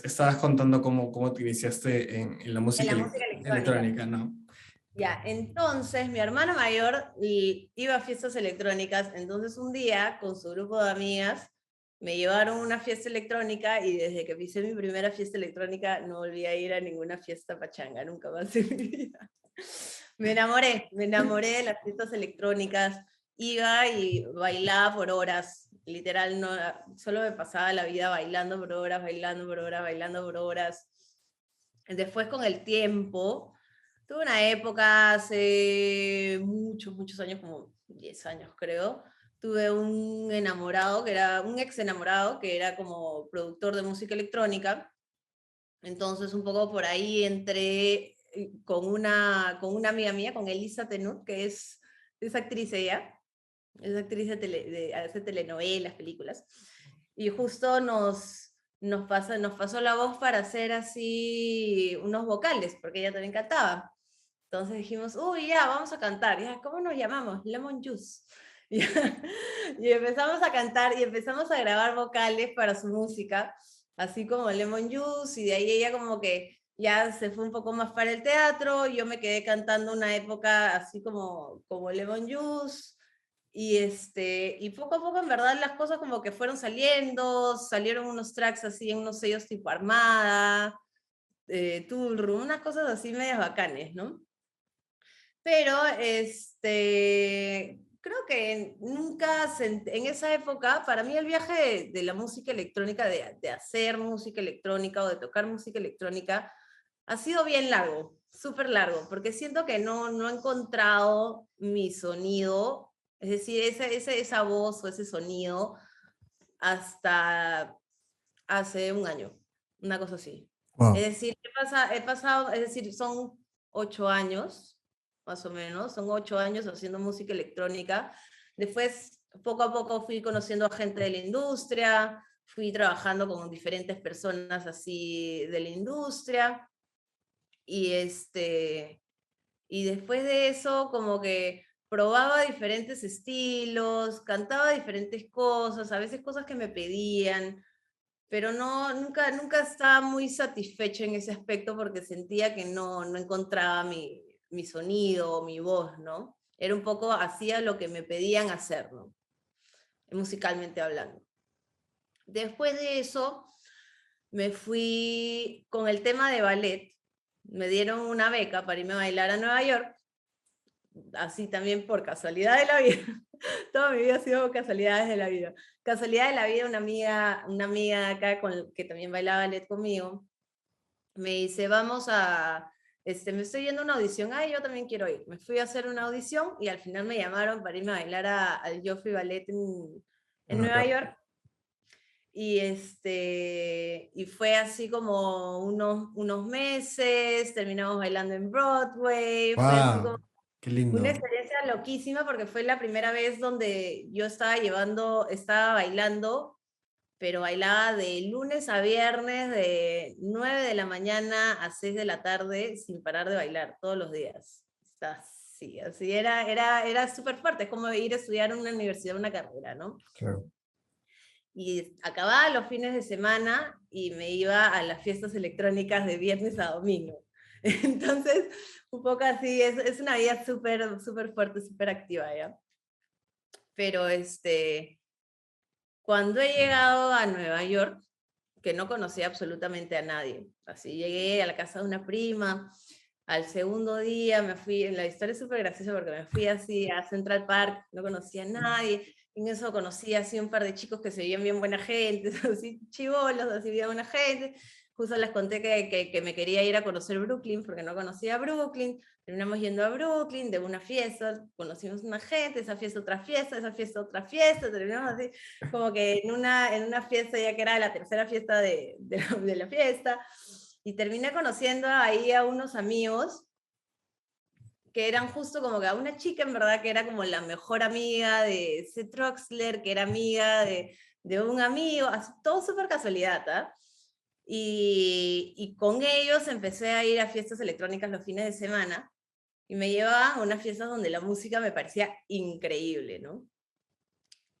estabas contando cómo te iniciaste en la en música la música electrónica. electrónica, ¿no? Ya, entonces mi hermana mayor iba a fiestas electrónicas, entonces un día con su grupo de amigas me llevaron a una fiesta electrónica y desde que pisé mi primera fiesta electrónica no volví a ir a ninguna fiesta pachanga, nunca más en mi vida. Me enamoré de las fiestas electrónicas, iba y bailaba por horas, literal, no, solo me pasaba la vida bailando por horas, bailando por horas, bailando por horas. Después con el tiempo tuve una época hace muchos, muchos años, como 10 años creo, tuve un enamorado, que era un ex enamorado, que era como productor de música electrónica. Entonces un poco por ahí entré con una amiga mía, con Elisa Tenut, que es actriz ella, es actriz hace telenovelas, películas. Y justo nos pasó la voz para hacer así unos vocales, porque ella también cantaba. Entonces dijimos, uy, ya, vamos a cantar. Ya, ¿cómo nos llamamos? Lemon Juice. Y empezamos a cantar y empezamos a grabar vocales para su música, así como Lemon Juice, y de ahí ella como que ya se fue un poco más para el teatro, yo me quedé cantando una época así como Lemon Juice, y poco a poco en verdad las cosas como que fueron salieron unos tracks así en unos sellos tipo Armada, Tool Room, unas cosas así medias bacanes, ¿no? Pero creo que nunca, en esa época, para mí el viaje de la música electrónica, de hacer música electrónica o de tocar música electrónica, ha sido bien largo, súper largo, porque siento que no he encontrado mi sonido, es decir, esa voz o ese sonido hasta hace un año, una cosa así. Es Wow. decir, he pasado, es decir, son 8 años, más o menos, son 8 años haciendo música electrónica. Después, poco a poco fui conociendo a gente de la industria, fui trabajando con diferentes personas así de la industria, Y, y después de eso, como que probaba diferentes estilos, cantaba diferentes cosas, a veces cosas que me pedían, pero no, nunca estaba muy satisfecha en ese aspecto porque sentía que no encontraba mi sonido, mi voz, ¿no? Era un poco, hacía lo que me pedían hacer, ¿no? Musicalmente hablando. Después de eso, me fui con el tema de ballet. Me dieron una beca para irme a bailar a Nueva York, así también por casualidad de la vida. Toda mi vida ha sido casualidades de la vida. Casualidad de la vida, una amiga acá que también bailaba ballet conmigo, me dice, vamos a, me estoy yendo a una audición, ay, yo también quiero ir. Me fui a hacer una audición y al final me llamaron para irme a bailar al Joffrey Ballet en No, Nueva York. Y fue así como unos meses, terminamos bailando en Broadway, fue así como wow, qué una lindo. experiencia loquísima porque fue la primera vez donde yo estaba bailando, pero bailaba de lunes a viernes, de 9 de la mañana a 6 de la tarde, sin parar de bailar, todos los días. Así, así era súper fuerte, es como ir a estudiar en una universidad, una carrera, ¿no? Claro. Y acababa los fines de semana y me iba a las fiestas electrónicas de viernes a domingo. Entonces, un poco así, es una vida súper, súper fuerte, súper activa, ¿ya? Pero cuando he llegado a Nueva York, que no conocía absolutamente a nadie, así llegué a la casa de una prima, al segundo día me fui, la historia es súper graciosa porque me fui así a Central Park, no conocía a nadie, y en eso conocí así un par de chicos que se veían bien buena gente, así chibolos, así bien buena gente. Justo les conté que me quería ir a conocer Brooklyn porque no conocía Brooklyn. Terminamos yendo a Brooklyn de una fiesta, conocimos una gente, esa fiesta otra fiesta, esa fiesta otra fiesta, terminamos así como que en una fiesta ya que era la tercera fiesta de la fiesta. Y terminé conociendo ahí a unos amigos que eran justo como que a una chica en verdad que era como la mejor amiga de Seth Troxler, que era amiga de un amigo, todo súper casualidad, ¿ah? Y con ellos empecé a ir a fiestas electrónicas los fines de semana y me llevaban a unas fiestas donde la música me parecía increíble, ¿no?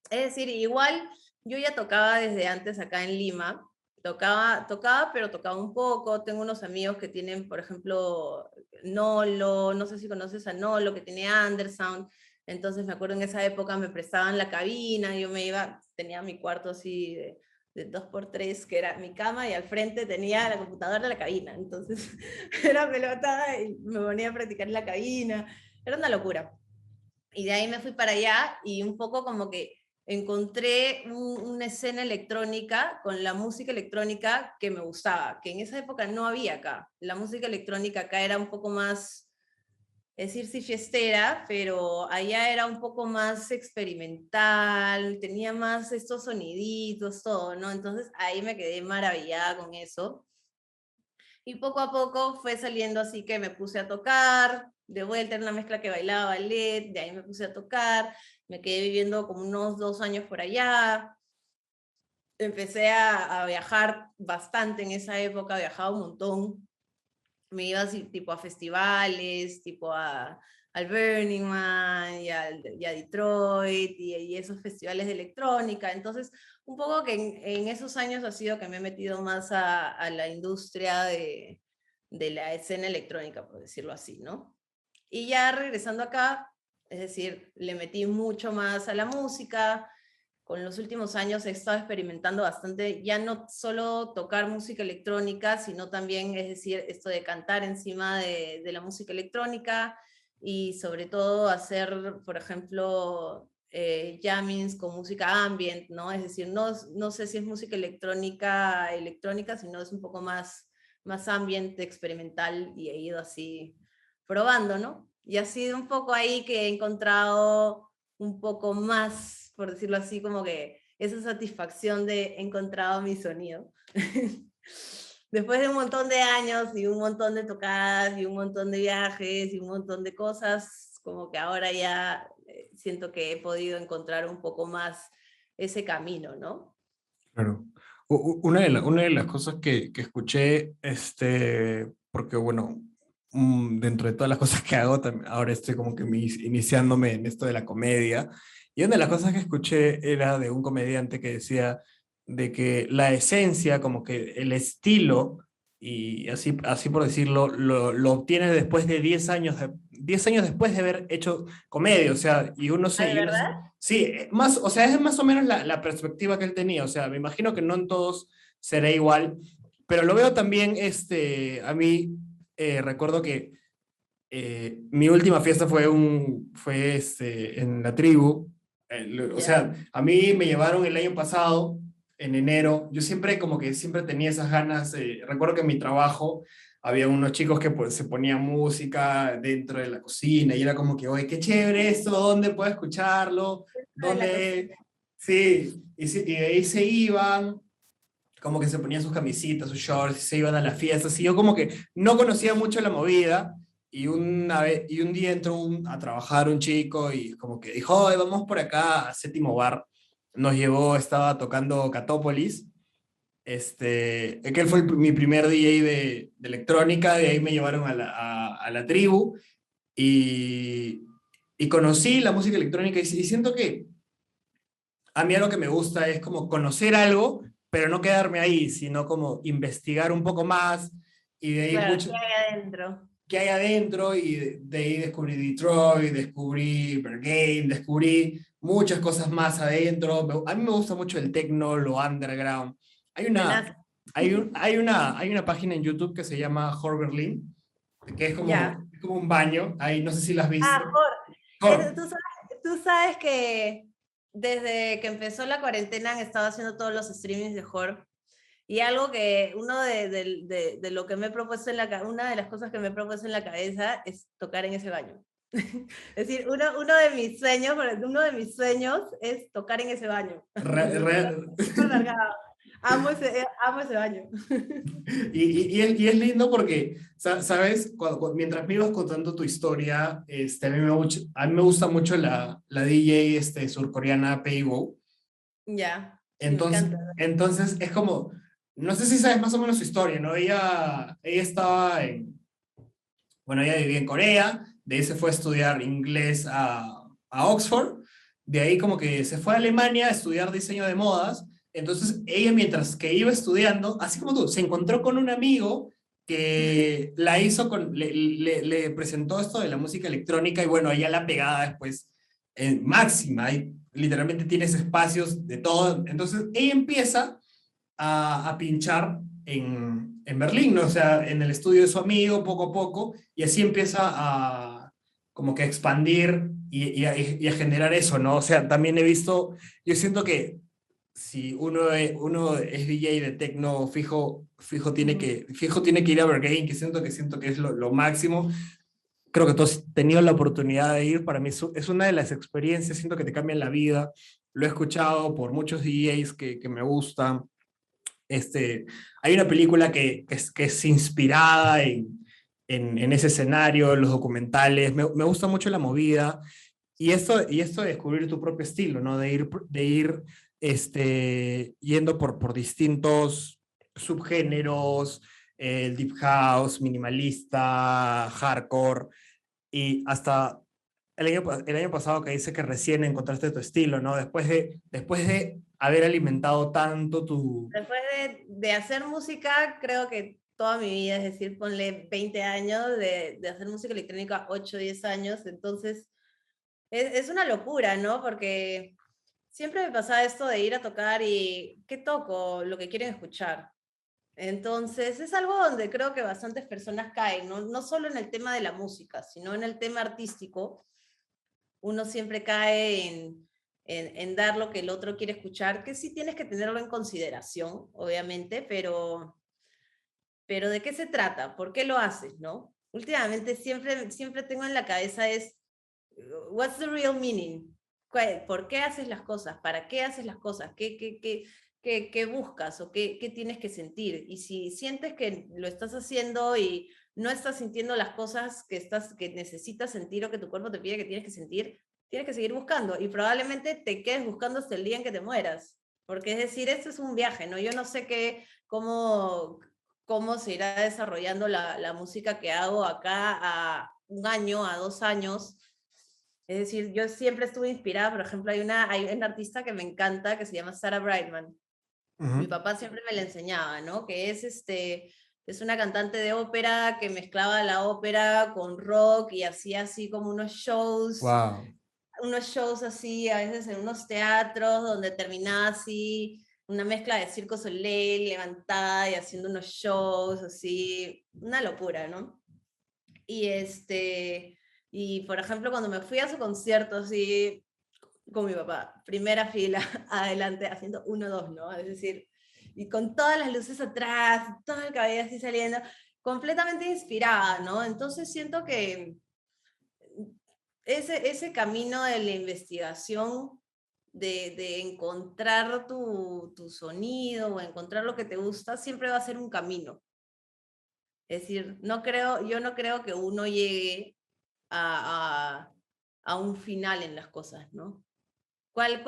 Es decir, igual yo ya tocaba desde antes acá en Lima, tocaba, pero tocaba un poco. Tengo unos amigos que tienen, por ejemplo, Nolo, no sé si conoces a Nolo, que tiene Andersound. Entonces me acuerdo en esa época me prestaban la cabina, yo me iba, tenía mi cuarto así de 2x3, que era mi cama, y al frente tenía la computadora de la cabina. Entonces era pelota y me ponía a practicar en la cabina. Era una locura. Y de ahí me fui para allá y un poco como que encontré una escena electrónica con la música electrónica que me gustaba, que en esa época no había acá. La música electrónica acá era un poco más, es decir, sí fiestera, pero allá era un poco más experimental, tenía más estos soniditos, todo, ¿no? Entonces ahí me quedé maravillada con eso. Y poco a poco fue saliendo así que me puse a tocar, de vuelta en una mezcla que bailaba ballet, de ahí me puse a tocar, me quedé viviendo como unos 2 años por allá, empecé a viajar bastante en esa época, viajaba un montón, me iba así tipo a festivales, tipo al Burning Man y a Detroit y esos festivales de electrónica. Entonces, un poco que en esos años ha sido que me he metido más a la industria de la escena electrónica, por decirlo así, ¿no? Y ya regresando acá, es decir, le metí mucho más a la música. Con los últimos años he estado experimentando bastante, ya no solo tocar música electrónica, sino también, es decir, esto de cantar encima de la música electrónica y sobre todo hacer, por ejemplo, jammings con música ambient, ¿no? Es decir, no sé si es música electrónica, sino es un poco más ambient, experimental, y he ido así probando, ¿no? Y ha sido un poco ahí que he encontrado un poco más, por decirlo así, como que esa satisfacción de he encontrado mi sonido. Después de un montón de años y un montón de tocadas y un montón de viajes y un montón de cosas, como que ahora ya siento que he podido encontrar un poco más ese camino, ¿no? Claro. Una de las cosas que escuché, porque bueno, dentro de todas las cosas que hago, ahora estoy como que iniciándome en esto de la comedia. Y una de las cosas que escuché era de un comediante que decía de que la esencia, como que el estilo, y así por decirlo, lo obtiene después de 10 años, 10 años después de haber hecho comedia. O sea, ¿Ah, de verdad? sí, más, o sea, es más o menos la perspectiva que él tenía. O sea, me imagino que no en todos será igual, pero lo veo también, a mí, recuerdo que mi última fiesta fue en la tribu. O Ya. sea, a mí me llevaron el año pasado, en enero. Yo siempre, como que siempre tenía esas ganas. Recuerdo que en mi trabajo había unos chicos que pues, se ponían música dentro de la cocina y era como que, oye, qué chévere esto, ¿dónde puedo escucharlo? De la cocina. ¿Dónde? Sí, y de ahí se iban, como que se ponían sus camisitas, sus shorts, y se iban a las fiestas, y yo como que no conocía mucho la movida, y un día entró a trabajar un chico, y como que dijo, "Oye, vamos por acá a Séptimo Bar", nos llevó, estaba tocando Catópolis, que él fue mi primer DJ de electrónica, de ahí me llevaron a la tribu, y, y conocí la música electrónica, y siento que a mí lo que me gusta es como conocer algo, pero no quedarme ahí, sino como investigar un poco más y de ahí Claro, ¿qué mucho hay adentro? qué hay adentro y de ahí descubrí Detroit, descubrí Berghain, descubrí muchas cosas más adentro. A mí me gusta mucho el techno, lo underground. Hay una, Buenas. hay una página en YouTube que se llama Hor Berlin, que Ya. es como un baño. Ahí, no sé si la has visto. Ah, Hor. tú sabes que desde que empezó la cuarentena han estado haciendo todos los streamings de horror. Y algo que uno de lo que me he propuesto una de las cosas que me he propuesto en la cabeza es tocar en ese baño. Es decir, uno de mis sueños es tocar en ese baño. Re- Lo tengo re- súper marcado. Amo ese baño. Y es lindo porque, ¿sabes? Mientras me ibas contando tu historia, a mí me gusta mucho la DJ surcoreana Peiwo. Ya, sí, me Entonces, encanta. entonces es como, no sé si sabes más o menos su historia, ¿no? Ella estaba bueno, ella vivía en Corea, de ahí se fue a estudiar inglés a Oxford, de ahí como que se fue a Alemania a estudiar diseño de modas. Entonces ella, mientras que iba estudiando, así como tú, se encontró con un amigo que la hizo le presentó esto de la música electrónica, y bueno, ella la pegada después máxima, y literalmente tienes espacios de todo. Entonces ella empieza a pinchar en Berlín, ¿no? O sea, en el estudio de su amigo, poco a poco, y así empieza a como que expandir y a generar eso, ¿no? O sea, también he visto, yo siento que si uno es DJ de techno, fijo tiene que ir a Berghain, que siento que es lo máximo. Creo que tú has tenido la oportunidad de ir, para mí es una de las experiencias, siento que te cambian la vida. Lo he escuchado por muchos DJs que me gustan. Hay una película que es inspirada en ese escenario, los documentales. Me gusta mucho la movida y esto de descubrir tu propio estilo, ¿no? De ir yendo por distintos subgéneros, el deep house, minimalista, hardcore, y hasta el año pasado que dice que recién encontraste tu estilo, ¿no? Después de haber alimentado tanto tu... Después de hacer música, creo que toda mi vida, es decir, ponle 20 años de hacer música electrónica, 8 o 10 años, entonces es una locura, ¿no? Porque siempre me pasaba esto de ir a tocar y ¿qué toco? Lo que quieren escuchar. Entonces es algo donde creo que bastantes personas caen, ¿no? No solo en el tema de la música, sino en el tema artístico. Uno siempre cae en dar lo que el otro quiere escuchar, que sí tienes que tenerlo en consideración, obviamente, pero ¿de qué se trata? ¿Por qué lo haces, no? Últimamente siempre tengo en la cabeza es, what's the real meaning? ¿Por qué haces las cosas? ¿Para qué haces las cosas? ¿Qué buscas o qué tienes que sentir? Y si sientes que lo estás haciendo y no estás sintiendo las cosas que necesitas sentir o que tu cuerpo te pide que tienes que sentir, tienes que seguir buscando y probablemente te quedes buscando hasta el día en que te mueras. Porque es decir, esto es un viaje, ¿no? Yo no sé cómo, cómo se irá desarrollando la música que hago acá a 1 año, a 2 años. Es decir, yo siempre estuve inspirada, por ejemplo, hay una artista que me encanta que se llama Sarah Brightman. Mi papá siempre me la enseñaba, ¿no? Que es una cantante de ópera que mezclaba la ópera con rock y hacía así como Wow. unos shows así, a veces en unos teatros donde terminaba así, una mezcla de Circo Soleil levantada y haciendo unos shows así, una locura, ¿no? Y y por ejemplo, cuando me fui a su concierto así con mi papá, primera fila, adelante, haciendo 1, 2, ¿no? Es decir, y con todas las luces atrás, todo el cabello así saliendo, completamente inspirada, ¿no? Entonces siento que ese camino de la investigación, de encontrar tu sonido o encontrar lo que te gusta, siempre va a ser un camino. Es decir, yo no creo que uno llegue a un final en las cosas, ¿no? ¿Cuál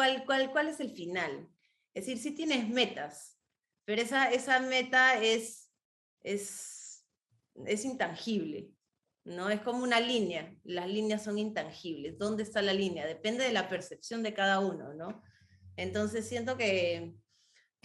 es el final? Es decir, sí tienes metas, pero esa meta es intangible, ¿no? Es como una línea, las líneas son intangibles. ¿Dónde está la línea? Depende de la percepción de cada uno, ¿no? Entonces siento que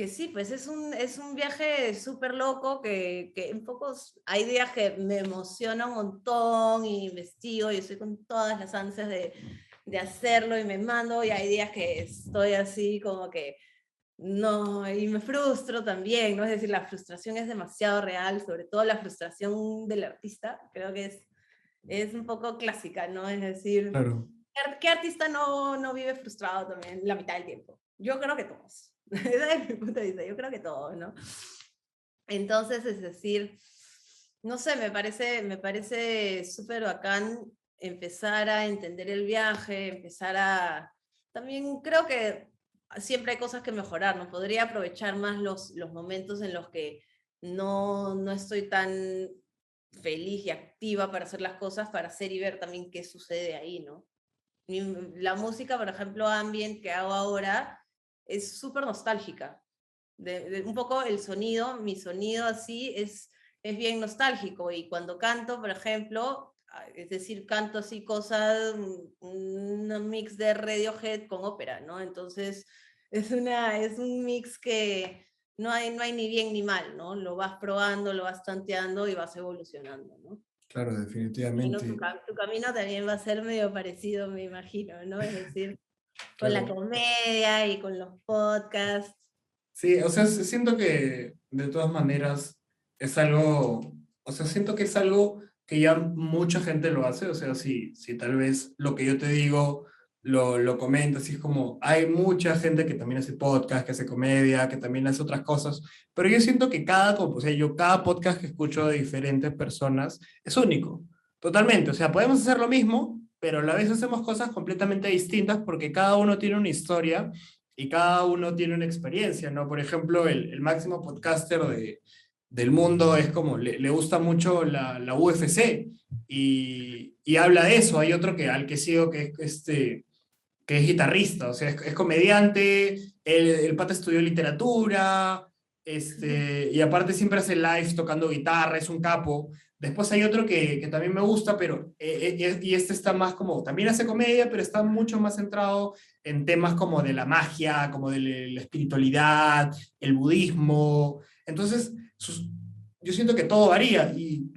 sí, pues es un viaje súper loco que en pocos, hay días que me emociona un montón y investigo y estoy con todas las ansias de hacerlo y me mando, y hay días que estoy así como que no, y me frustro también, ¿no? Es decir, la frustración es demasiado real, sobre todo la frustración del artista, creo que es un poco clásica, ¿no? Es decir, Claro. ¿qué artista no vive frustrado también la mitad del tiempo? Yo creo que todos. Ese es mi punto de vista, yo creo que todos, ¿no? Entonces, es decir, no sé, me parece súper bacán empezar a entender el viaje, También creo que siempre hay cosas que mejorar, ¿no? Podría aprovechar más los momentos en los que no estoy tan feliz y activa para hacer las cosas, para hacer y ver también qué sucede ahí, ¿no? La música, por ejemplo, ambient que hago ahora, es súper nostálgica. Un poco el sonido, mi sonido así es bien nostálgico, y cuando canto, por ejemplo, es decir, canto así cosas, un mix de Radiohead con ópera, ¿no? Entonces es un mix que no hay ni bien ni mal, ¿no? Lo vas probando, lo vas tanteando y vas evolucionando, ¿no? Claro, Bueno, definitivamente. tu camino también va a ser medio parecido, me imagino, ¿no? Es decir, con la Claro. comedia y con los podcasts. Sí, o sea, siento que de todas maneras es algo, o sea, siento que es algo que ya mucha gente lo hace, o sea, si tal vez lo que yo te digo lo comentas, y es como, hay mucha gente que también hace podcast, que hace comedia, que también hace otras cosas, pero yo siento que o sea, yo cada podcast que escucho de diferentes personas es único, totalmente, o sea, podemos hacer lo mismo, pero a la vez hacemos cosas completamente distintas porque cada uno tiene una historia y cada uno tiene una experiencia, ¿no? Por ejemplo, el máximo podcaster del mundo es como, le gusta mucho la UFC y habla de eso. Hay otro al que sigo que es guitarrista, o sea, es comediante, el pata estudió literatura, y aparte siempre hace live tocando guitarra, es un capo. Después hay otro que también me gusta, pero, y este está más como, también hace comedia, pero está mucho más centrado en temas como de la magia, como de la espiritualidad, el budismo. Entonces, yo siento que todo varía y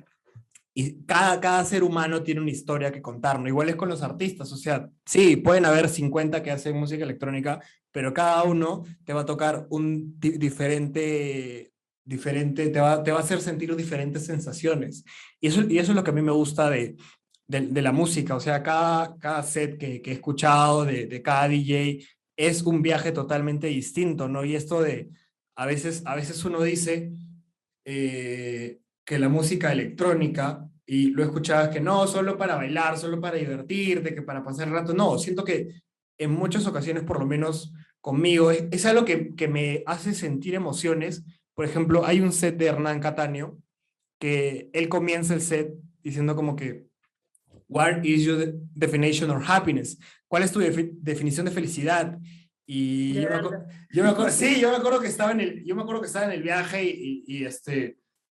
cada ser humano tiene una historia que contar, ¿no? Igual es con los artistas, o sea, sí, pueden haber 50 que hacen música electrónica, pero cada uno te va a tocar un diferente, te va a hacer sentir diferentes sensaciones. Y eso es lo que a mí me gusta de la música, o sea, cada set que he escuchado de cada DJ es un viaje totalmente distinto, ¿no? Y esto a veces uno dice que la música electrónica, y lo escuchabas que no, solo para bailar, solo para divertirte, que para pasar el rato, no, siento que en muchas ocasiones, por lo menos conmigo, es algo que me hace sentir emociones. Por ejemplo, hay un set de Hernán Cataño que él comienza el set diciendo como que, what is your definition of happiness? ¿Cuál es tu definición de felicidad? Y De yo me verdad. acuerdo, sí, yo me acuerdo que estaba en el viaje y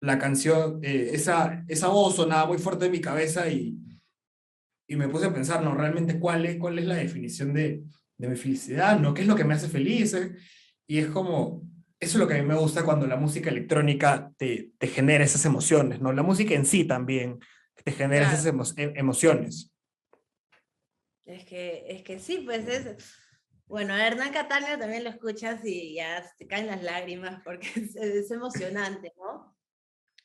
la canción, esa voz sonaba muy fuerte en mi cabeza y me puse a pensar, ¿no? Realmente cuál es la definición de mi felicidad, ¿no? ¿Qué es lo que me hace feliz? Y es como, eso es lo que a mí me gusta cuando la música electrónica te genera esas emociones, ¿no? La música en sí también te genera esas Claro, emociones. es que sí, pues es... Bueno, a Hernán Cataño también lo escuchas y ya te caen las lágrimas porque es emocionante, ¿no?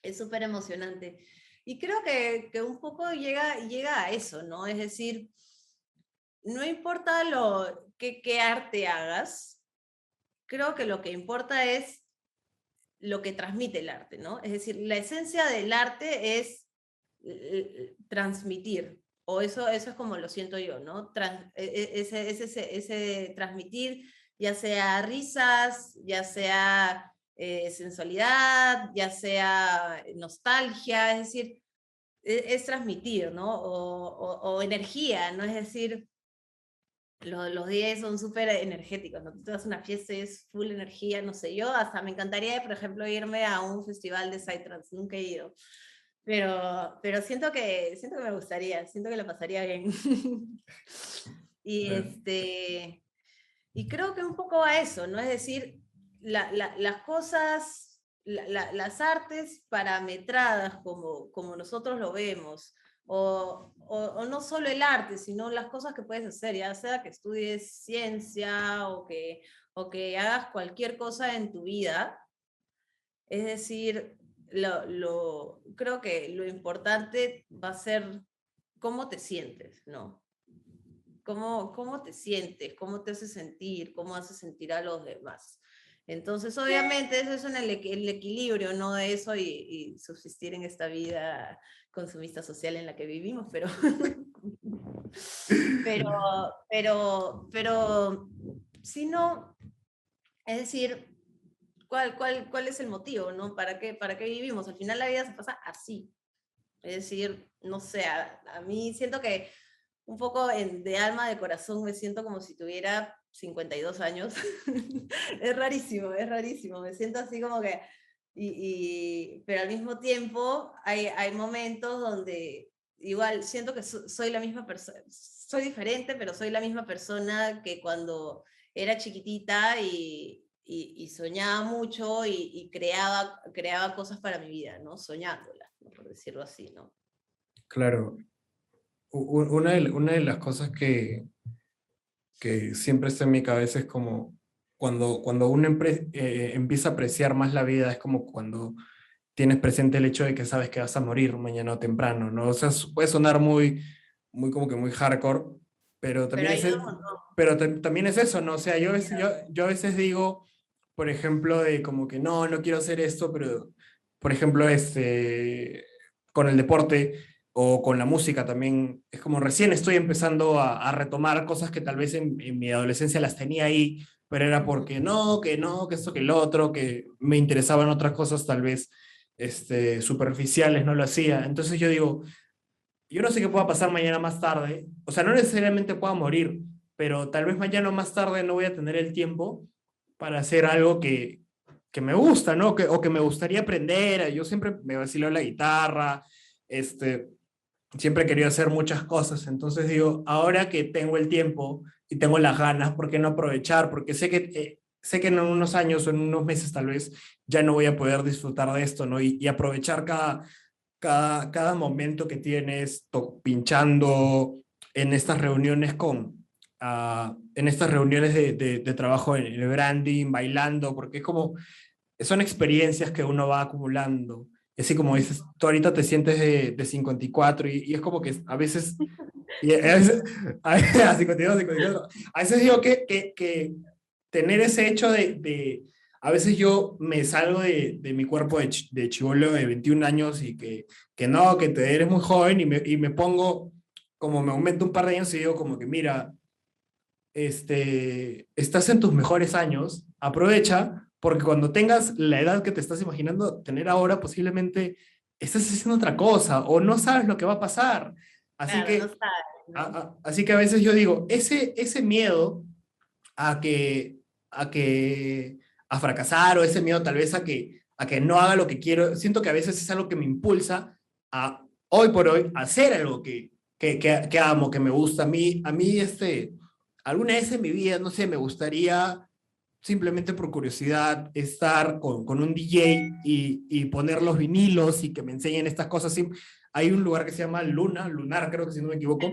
Es súper emocionante. Y creo que un poco llega a eso, ¿no? Es decir, no importa qué arte hagas, creo que lo que importa es lo que transmite el arte, ¿no? Es decir, la esencia del arte es transmitir, o eso es como lo siento yo, ¿no? Ese transmitir, ya sea risas, ya sea sensualidad, ya sea nostalgia, es decir, es transmitir, ¿no? O energía, ¿no? Es decir, los días son súper energéticos, ¿no? Tú te vas a una fiesta y es full energía, no sé, yo hasta me encantaría, por ejemplo, irme a un festival de Psytrance, nunca he ido, pero siento que me gustaría, siento que la pasaría bien. Y, Claro. y creo que un poco a eso, ¿no? Es decir, las cosas, las artes parametradas como nosotros lo vemos, o no solo el arte, sino las cosas que puedes hacer, ya sea que estudies ciencia o que hagas cualquier cosa en tu vida. Es decir, creo que lo importante va a ser cómo te sientes, ¿no? Cómo te sientes, cómo te hace sentir, cómo hace sentir a los demás. Entonces, obviamente, eso es el equilibrio, ¿no? De eso y subsistir en esta vida consumista social en la que vivimos, pero, pero, si no, es decir, ¿cuál es el motivo, ¿no? ¿Para qué vivimos? Al final la vida se pasa así. Es decir, no sé, a mí siento que un poco de alma, de corazón, me siento como si tuviera 52 años. Es rarísimo, es rarísimo. Me siento así como que... pero al mismo tiempo hay momentos donde igual siento que soy la misma persona, soy diferente, pero soy la misma persona que cuando era chiquitita y soñaba mucho y creaba cosas para mi vida, ¿no? Soñándolas, ¿no? Por decirlo así, ¿no? Claro, una de las cosas que siempre está en mi cabeza es como cuando uno empieza a apreciar más la vida, es como cuando tienes presente el hecho de que sabes que vas a morir mañana o temprano, ¿no? O sea, puede sonar muy como que muy hardcore, pero Pero también ayuda un montón. también es eso, ¿no? O sea, yo a veces digo, por ejemplo, de como que no quiero hacer esto, pero, por ejemplo, con el deporte o con la música también, es como recién estoy empezando a retomar cosas que tal vez en mi adolescencia las tenía ahí, pero era porque que esto, que el otro, que me interesaban otras cosas tal vez superficiales, no lo hacía. Entonces yo digo, yo no sé qué pueda pasar mañana más tarde, o sea, no necesariamente pueda morir, pero tal vez mañana o más tarde no voy a tener el tiempo para hacer algo que me gusta, ¿no? O que me gustaría aprender. Yo siempre me vacilo la guitarra, siempre he querido hacer muchas cosas, entonces digo, ahora que tengo el tiempo y tengo las ganas, ¿por qué no aprovechar? Porque sé que en unos años o en unos meses tal vez ya no voy a poder disfrutar de esto, ¿no? Y aprovechar cada momento que tienes pinchando en estas reuniones en estas reuniones de trabajo en el branding, bailando, porque es como, son experiencias que uno va acumulando. Así como dices, tú ahorita te sientes de 54 y es como que a veces, a veces, a 52, 54, a veces digo que tener ese hecho a veces yo me salgo de mi cuerpo de chibolo de 21 años y que no, que te eres muy joven y me pongo, como me aumento un par de años y digo como que mira, estás en tus mejores años, aprovecha, porque cuando tengas la edad que te estás imaginando tener ahora, posiblemente estás haciendo otra cosa o no sabes lo que va a pasar. Así Claro, no que, sabes, ¿no? así que a veces yo digo, ese miedo a que, a que, a fracasar o ese miedo tal vez a que no haga lo que quiero. Siento que a veces es algo que me impulsa a, hoy por hoy, hacer algo que amo, que me gusta. A mí alguna vez en mi vida, no sé, me gustaría simplemente por curiosidad estar con un DJ y poner los vinilos y que me enseñen estas cosas. Sí, hay un lugar que se llama Lunar, creo que si no me El equivoco.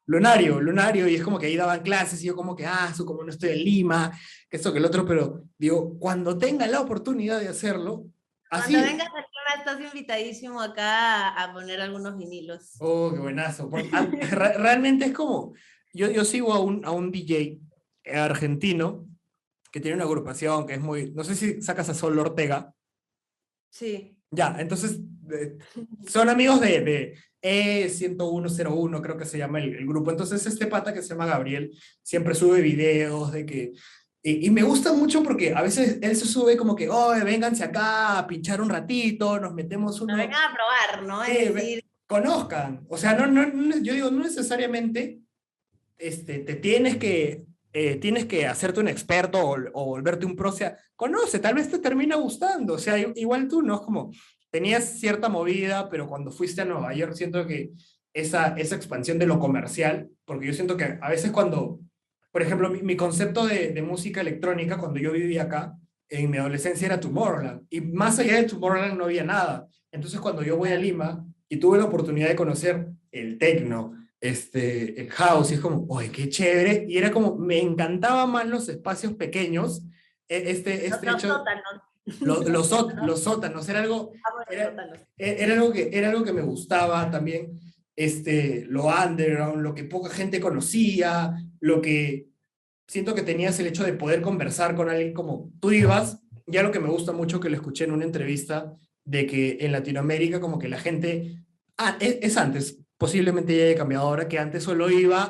lunario. Lunario, y es como que ahí daban clases y yo como que, eso como no estoy en Lima, que esto que el otro, pero digo, cuando tenga la oportunidad de hacerlo, Cuando así, vengas a Lima estás invitadísimo acá a poner algunos vinilos. oh, qué buenazo, porque realmente es como, yo sigo a un DJ argentino que tiene una agrupación que es muy, no sé si sacas a Sol Ortega. Sí. Ya, entonces son amigos de E10101, creo que se llama el grupo. Entonces este pata que se llama Gabriel siempre sube videos de que... Y me gusta mucho porque a veces él se sube como que, oye, vénganse acá a pinchar un ratito, nos metemos No uno... vengan a probar, ¿no? Sí, Es decir, conozcan. O sea, yo digo, no necesariamente te tienes que hacerte un experto o volverte un pro, o sea, conoce, tal vez te termina gustando, o sea, igual tú, ¿no? Es como, tenías cierta movida, pero cuando fuiste a Nueva York siento que esa expansión de lo comercial, porque yo siento que a veces cuando, por ejemplo, mi concepto de música electrónica, cuando yo vivía acá, en mi adolescencia era Tomorrowland, y más allá de Tomorrowland no había nada. Entonces cuando yo voy a Lima y tuve la oportunidad de conocer el techno, el house, y es como, ¡ay, qué chévere! Y era como, me encantaban más los espacios pequeños, este los hecho, sótanos. los sótanos, era algo, Ah, bueno, era, sótanos. era algo que me gustaba también, lo underground, lo que poca gente conocía, lo que siento que tenías el hecho de poder conversar con alguien como tú ibas, ya lo que me gusta mucho que lo escuché en una entrevista, de que en Latinoamérica como que la gente, es antes, posiblemente ya haya cambiado ahora, que antes solo iba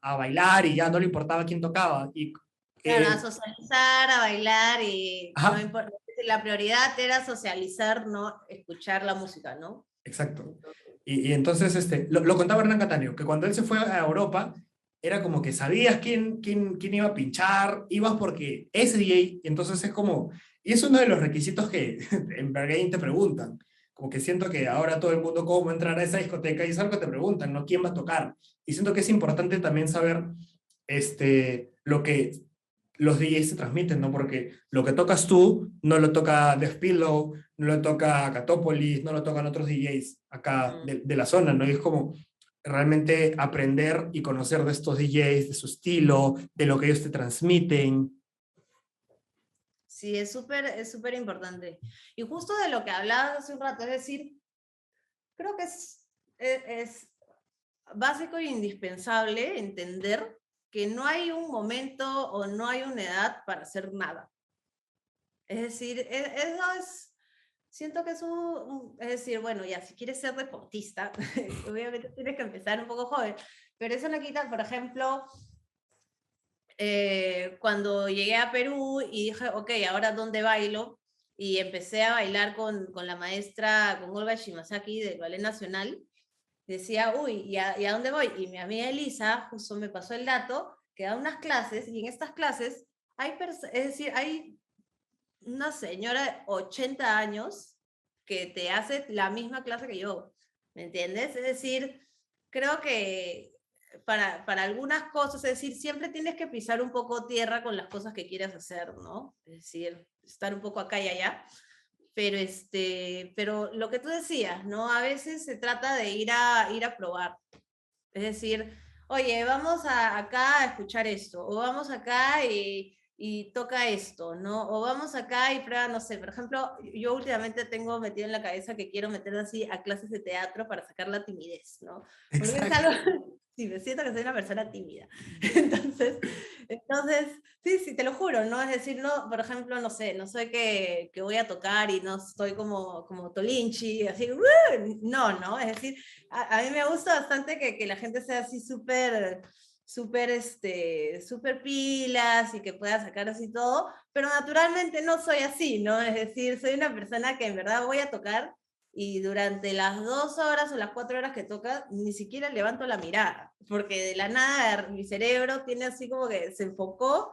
a bailar y ya no le importaba quién tocaba. Y, Claro, a eh, socializar, a bailar y no ajá, importa. La prioridad era socializar, no escuchar la música, ¿no? exacto. Entonces, Y entonces lo contaba Hernán Cataño, que cuando él se fue a Europa, era como que sabías quién iba a pinchar, ibas porque es DJ, y entonces es como, y es uno de los requisitos que en Berghain te preguntan, como que siento que ahora todo el mundo cómo entrar a esa discoteca y es algo que te preguntan, ¿no? ¿Quién va a tocar? Y siento que es importante también saber lo que los DJs se transmiten, ¿no? Porque lo que tocas tú no lo toca Def Pillow, no lo toca Catopolis, no lo tocan otros DJs acá de la zona, ¿no? Y es como realmente aprender y conocer de estos DJs, de su estilo, de lo que ellos te transmiten. sí, es súper importante. Y justo de lo que hablabas hace un rato, es decir, creo que es básico e indispensable entender que no hay un momento o no hay una edad para hacer nada. Es decir, eso es, siento que es es decir, bueno, ya, si quieres ser deportista, obviamente tienes que empezar un poco joven, pero eso no quita, por ejemplo, cuando llegué a Perú y dije, ok, ahora ¿dónde bailo? Y empecé a bailar con la maestra, con Olga Shimazaki del Ballet Nacional, decía, uy, ¿y a dónde voy? Y mi amiga Elisa justo me pasó el dato, que da unas clases, y en estas clases es decir, hay una señora de 80 años que te hace la misma clase que yo, ¿me entiendes? Es decir, creo que para algunas cosas, es decir, siempre tienes que pisar un poco tierra con las cosas que quieras hacer, ¿no? Es decir, estar un poco acá y allá. Pero, pero lo que tú decías, ¿no? A veces se trata de ir a probar. Es decir, oye, vamos acá a escuchar esto, o vamos acá y toca esto, ¿no? O vamos acá y prueba, no sé, por ejemplo, yo últimamente tengo metido en la cabeza que quiero meter así a clases de teatro para sacar la timidez, ¿no? Porque es Exacto. algo, sí, me siento que soy una persona tímida. Entonces, sí, sí, te lo juro, ¿no? Es decir, no, por ejemplo, no sé, no soy que voy a tocar y no estoy como Tolinchi, así, no, no, es decir, a mí me gusta bastante que la gente sea así súper, súper, súper pilas y que pueda sacar así todo, pero naturalmente no soy así, ¿no? Es decir, soy una persona que en verdad voy a tocar y durante las 2 horas o las 4 horas que toca, ni siquiera levanto la mirada, porque de la nada mi cerebro tiene así como que se enfocó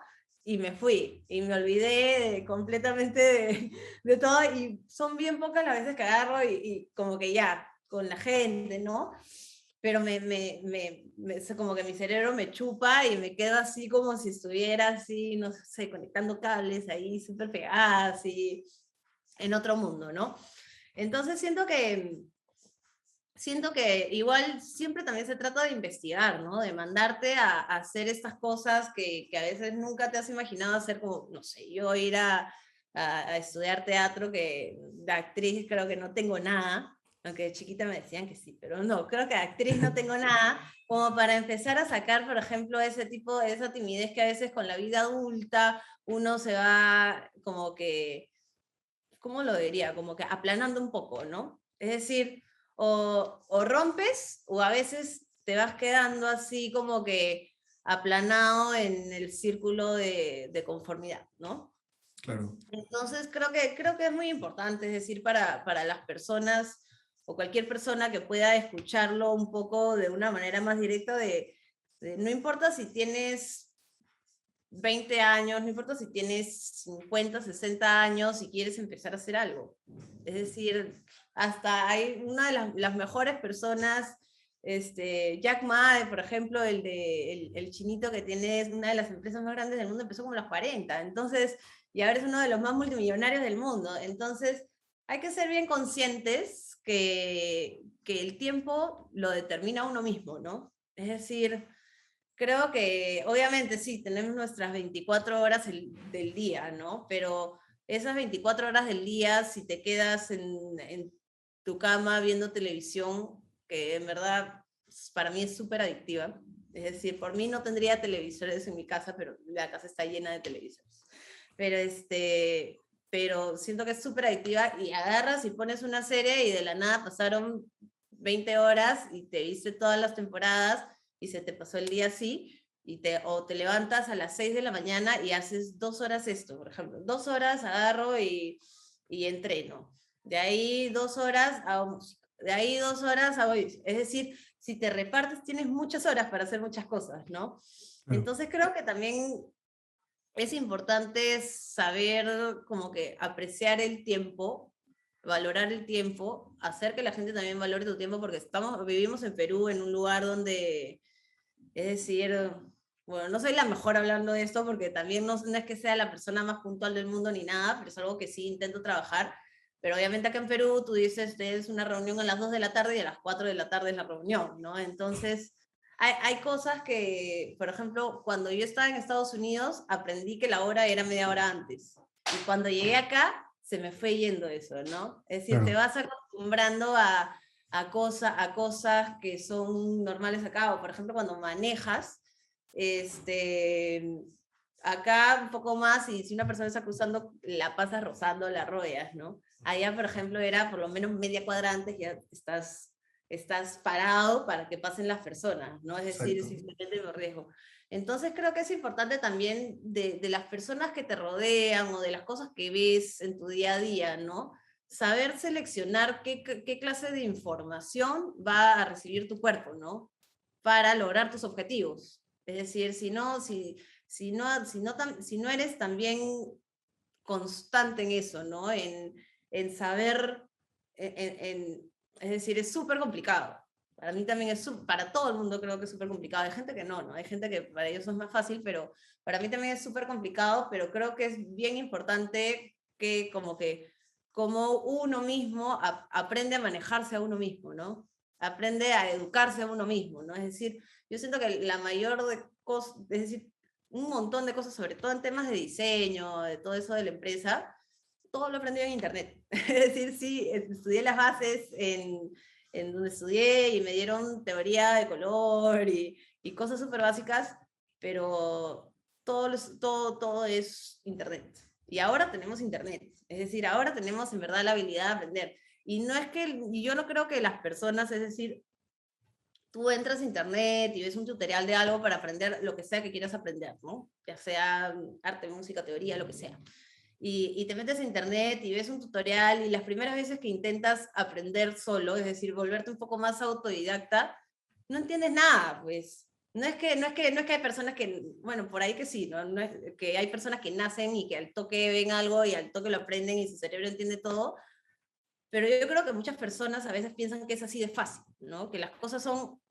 y me fui, y me olvidé completamente de todo, y son bien pocas las veces que agarro y como que ya, con la gente, ¿no? Pero como que mi cerebro me chupa y me quedo así como si estuviera así, no sé, conectando cables ahí súper pegadas, así, en otro mundo, ¿no? Entonces siento que igual siempre también se trata de investigar, ¿no? De mandarte a hacer estas cosas que a veces nunca te has imaginado hacer, como, no sé, yo ir a estudiar teatro, que de actriz creo que no tengo nada, aunque de chiquita me decían que sí, pero no, creo que de actriz no tengo nada, como para empezar a sacar, por ejemplo, ese tipo, esa timidez que a veces con la vida adulta uno se va como que, ¿cómo lo diría? Como que aplanando un poco, ¿no? Es decir, o rompes o a veces te vas quedando así como que aplanado en el círculo de conformidad, ¿no? Claro. Entonces creo que es muy importante, es decir, para las personas o cualquier persona que pueda escucharlo un poco de una manera más directa no importa si tienes 20 años, no importa si tienes 50, 60 años y quieres empezar a hacer algo. Es decir, hasta hay una de las mejores personas, Jack Ma, por ejemplo, el chinito que tiene una de las empresas más grandes del mundo, empezó como a los 40, entonces, y ahora es uno de los más multimillonarios del mundo. Entonces, hay que ser bien conscientes que el tiempo lo determina uno mismo, ¿no? Es decir, creo que obviamente sí, tenemos nuestras 24 horas del día, ¿no? Pero esas 24 horas del día, si te quedas en tu cama viendo televisión, que en verdad para mí es súper adictiva, es decir, por mí no tendría televisores en mi casa, pero la casa está llena de televisores. Pero, pero siento que es súper adictiva y agarras y pones una serie y de la nada pasaron 20 horas y te viste todas las temporadas y se te pasó el día así, o te levantas a las 6 de la mañana y haces 2 horas esto, por ejemplo, 2 horas agarro y entreno, de ahí 2 horas hago música, de ahí 2 horas hago, es decir, si te repartes tienes muchas horas para hacer muchas cosas, ¿no? Claro. Entonces creo que también es importante saber como que apreciar el tiempo, valorar el tiempo, hacer que la gente también valore tu tiempo, porque vivimos en Perú, en un lugar donde, es decir, bueno, no soy la mejor hablando de esto porque también no es que sea la persona más puntual del mundo ni nada, pero es algo que sí intento trabajar. Pero obviamente acá en Perú tú dices, es una reunión a las 2 de la tarde y a las 4 de la tarde es la reunión, ¿no? Entonces, hay cosas que, por ejemplo, cuando yo estaba en Estados Unidos, aprendí que la hora era media hora antes. Y cuando llegué acá, se me fue yendo eso, ¿no? Es decir, te Claro. vas acostumbrando a cosas que son normales acá, o por ejemplo cuando manejas, acá un poco más, y si una persona está cruzando, la pasas rozando, la rodeas, ¿no? Allá, por ejemplo, era por lo menos media cuadra antes, ya estás parado para que pasen las personas, ¿no? Es decir, Exacto. es simplemente un riesgo. Entonces creo que es importante también de las personas que te rodean o de las cosas que ves en tu día a día, ¿no? Saber seleccionar qué clase de información va a recibir tu cuerpo, ¿no? Para lograr tus objetivos. Es decir, si no eres también constante en eso, ¿no? En saber, es decir, es súper complicado. Para mí también para todo el mundo creo que es súper complicado. Hay gente que no, hay gente que para ellos es más fácil, pero para mí también es súper complicado, pero creo que es bien importante como uno mismo aprende a manejarse a uno mismo, ¿no? Aprende a educarse a uno mismo, ¿no? Es decir, yo siento que la mayor de cosas, es decir, un montón de cosas, sobre todo en temas de diseño, de todo eso de la empresa, todo lo aprendí en internet. Es decir, sí, estudié las bases en donde estudié y me dieron teoría de color y cosas súper básicas, pero todo es internet. Y ahora tenemos internet. Es decir, ahora tenemos en verdad la habilidad de aprender. Y yo no creo que las personas, es decir, tú entras a internet y ves un tutorial de algo para aprender lo que sea que quieras aprender, ¿no? Ya sea arte, música, teoría, lo que sea. Y te metes a internet y ves un tutorial y las primeras veces que intentas aprender solo, es decir, volverte un poco más autodidacta, no entiendes nada, pues. No es que hay personas que, bueno, por ahí que sí, ¿no? No es que hay personas que nacen y que al toque ven algo y al toque lo aprenden y su cerebro entiende todo, pero yo creo que muchas personas a veces piensan que es así de fácil, ¿no? Que las cosas son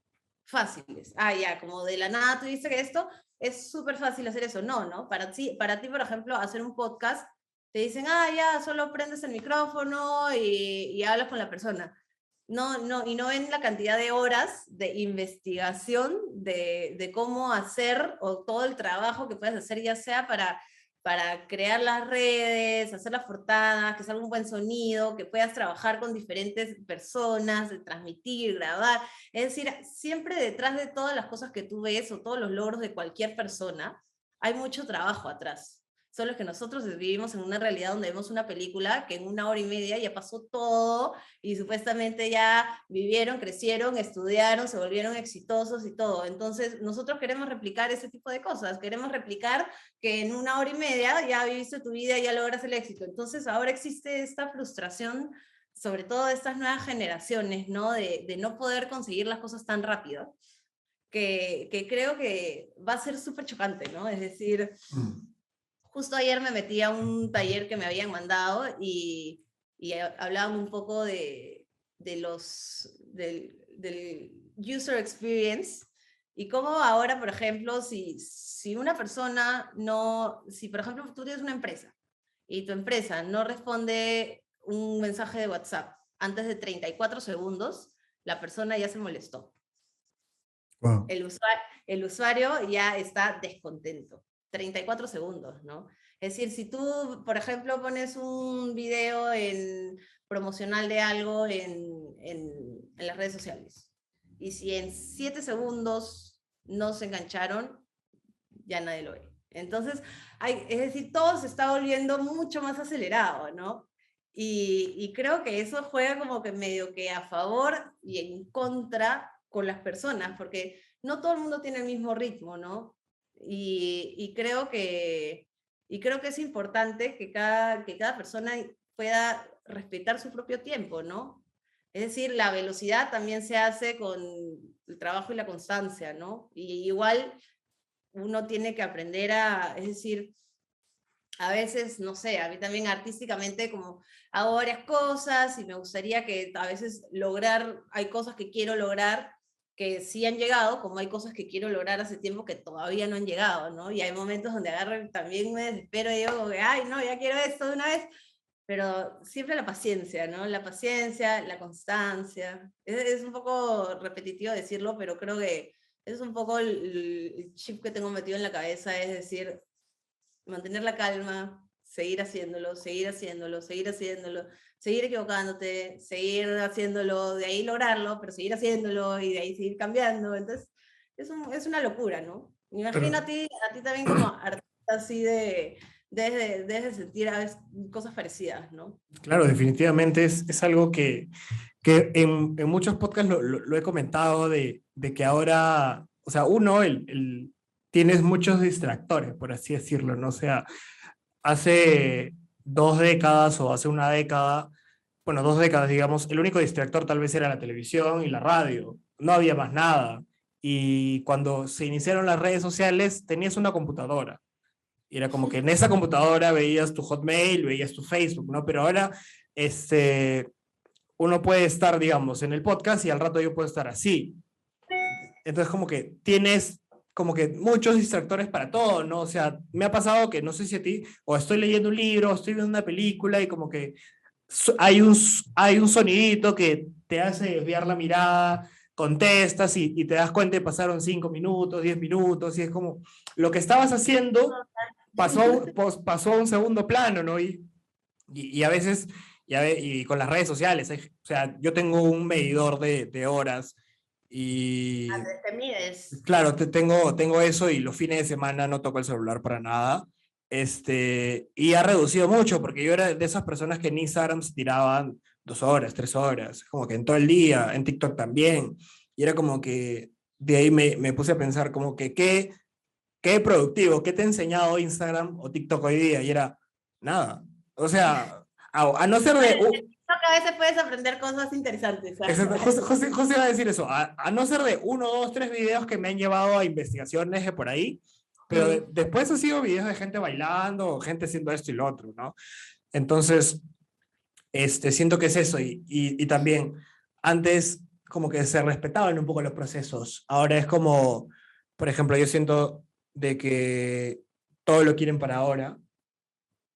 fáciles. Ah, ya, como de la nada tú dices que esto es súper fácil hacer eso. No, ¿no? Para ti, por ejemplo, hacer un podcast, te dicen, ah, ya, solo prendes el micrófono y hablas con la persona. No, no, y no ven la cantidad de horas de investigación de cómo hacer o todo el trabajo que puedes hacer, ya sea para crear las redes, hacer las portadas, que salga un buen sonido, que puedas trabajar con diferentes personas, de transmitir, grabar. Es decir, siempre detrás de todas las cosas que tú ves o todos los logros de cualquier persona, hay mucho trabajo atrás. Solo es que nosotros vivimos en una realidad donde vemos una película que en 1 hora y media ya pasó todo y supuestamente ya vivieron, crecieron, estudiaron, se volvieron exitosos y todo. Entonces, nosotros queremos replicar ese tipo de cosas, queremos replicar que en 1 hora y media ya viviste tu vida y ya logras el éxito. Entonces, ahora existe esta frustración, sobre todo de estas nuevas generaciones, ¿no? De no poder conseguir las cosas tan rápido, que creo que va a ser súper chocante, ¿no? Es decir, justo ayer me metí a un taller que me habían mandado y hablaban un poco del user experience y cómo ahora, por ejemplo, si una persona no, si por ejemplo tú tienes una empresa y tu empresa no responde un mensaje de WhatsApp antes de 34 segundos, la persona ya se molestó. Wow. El usuario ya está descontento. 34 segundos, ¿no? Es decir, si tú, por ejemplo, pones un video promocional de algo en las redes sociales, y si en 7 segundos no se engancharon, ya nadie lo ve. Entonces, es decir, todo se está volviendo mucho más acelerado, ¿no? Y creo que eso juega como que medio que a favor y en contra con las personas, porque no todo el mundo tiene el mismo ritmo, ¿no? Y creo que es importante que cada persona pueda respetar su propio tiempo, ¿no? Es decir, la velocidad también se hace con el trabajo y la constancia, ¿no? Y igual uno tiene que aprender es decir, a veces, no sé, a mí también artísticamente como hago varias cosas y me gustaría que a veces hay cosas que quiero lograr que sí han llegado, como hay cosas que quiero lograr hace tiempo que todavía no han llegado, ¿no? Y hay momentos donde agarro y también me desespero y digo, ay, no, ya quiero esto de una vez, pero siempre la paciencia, ¿no? La paciencia, la constancia. Es un poco repetitivo decirlo, pero creo que es un poco el chip que tengo metido en la cabeza, es decir, mantener la calma, seguir haciéndolo, seguir haciéndolo, seguir haciéndolo, seguir equivocándote, seguir haciéndolo, de ahí lograrlo, pero seguir haciéndolo y de ahí seguir cambiando. Entonces, es una locura, ¿no? Me imagino a ti también como artista así de sentir a veces cosas parecidas, ¿no? Claro, definitivamente es algo que en muchos podcasts lo he comentado de que ahora, o sea, tienes muchos distractores, por así decirlo, ¿no? O sea, hace 2 décadas o hace una década, bueno, 2 décadas, digamos, el único distractor tal vez era la televisión y la radio, no había más nada. Y cuando se iniciaron las redes sociales, tenías una computadora. Y era como que en esa computadora veías tu Hotmail, veías tu Facebook, ¿no? Pero ahora, uno puede estar, digamos, en el podcast y al rato yo puedo estar así. Entonces, como que tienes como que muchos distractores para todo, ¿no? O sea, me ha pasado que no sé si a ti, o estoy leyendo un libro, o estoy viendo una película y como que hay un sonidito que te hace desviar la mirada, contestas y te das cuenta que pasaron 5 minutos, 10 minutos, y es como lo que estabas haciendo pasó a un segundo plano, ¿no? Y a veces, y con las redes sociales, o sea, yo tengo un medidor de horas y Te mides. claro, tengo eso y los fines de semana no toco el celular para nada. Y ha reducido mucho porque yo era de esas personas que en Instagram se tiraban 2 horas, 3 horas, como que en todo el día, en TikTok también. Y era como que de ahí me puse a pensar como que qué productivo, qué te ha enseñado Instagram o TikTok hoy día. Y era nada. O sea, a no ser de Creo que a veces puedes aprender cosas interesantes. Exacto, José iba a decir eso, a no ser de 1, 2, 3 videos que me han llevado a investigaciones de por ahí, pero después ha sido videos de gente bailando, gente haciendo esto y lo otro, ¿no? Entonces, siento que es eso, y también antes como que se respetaban un poco los procesos, ahora es como, por ejemplo, yo siento de que todo lo quieren para ahora,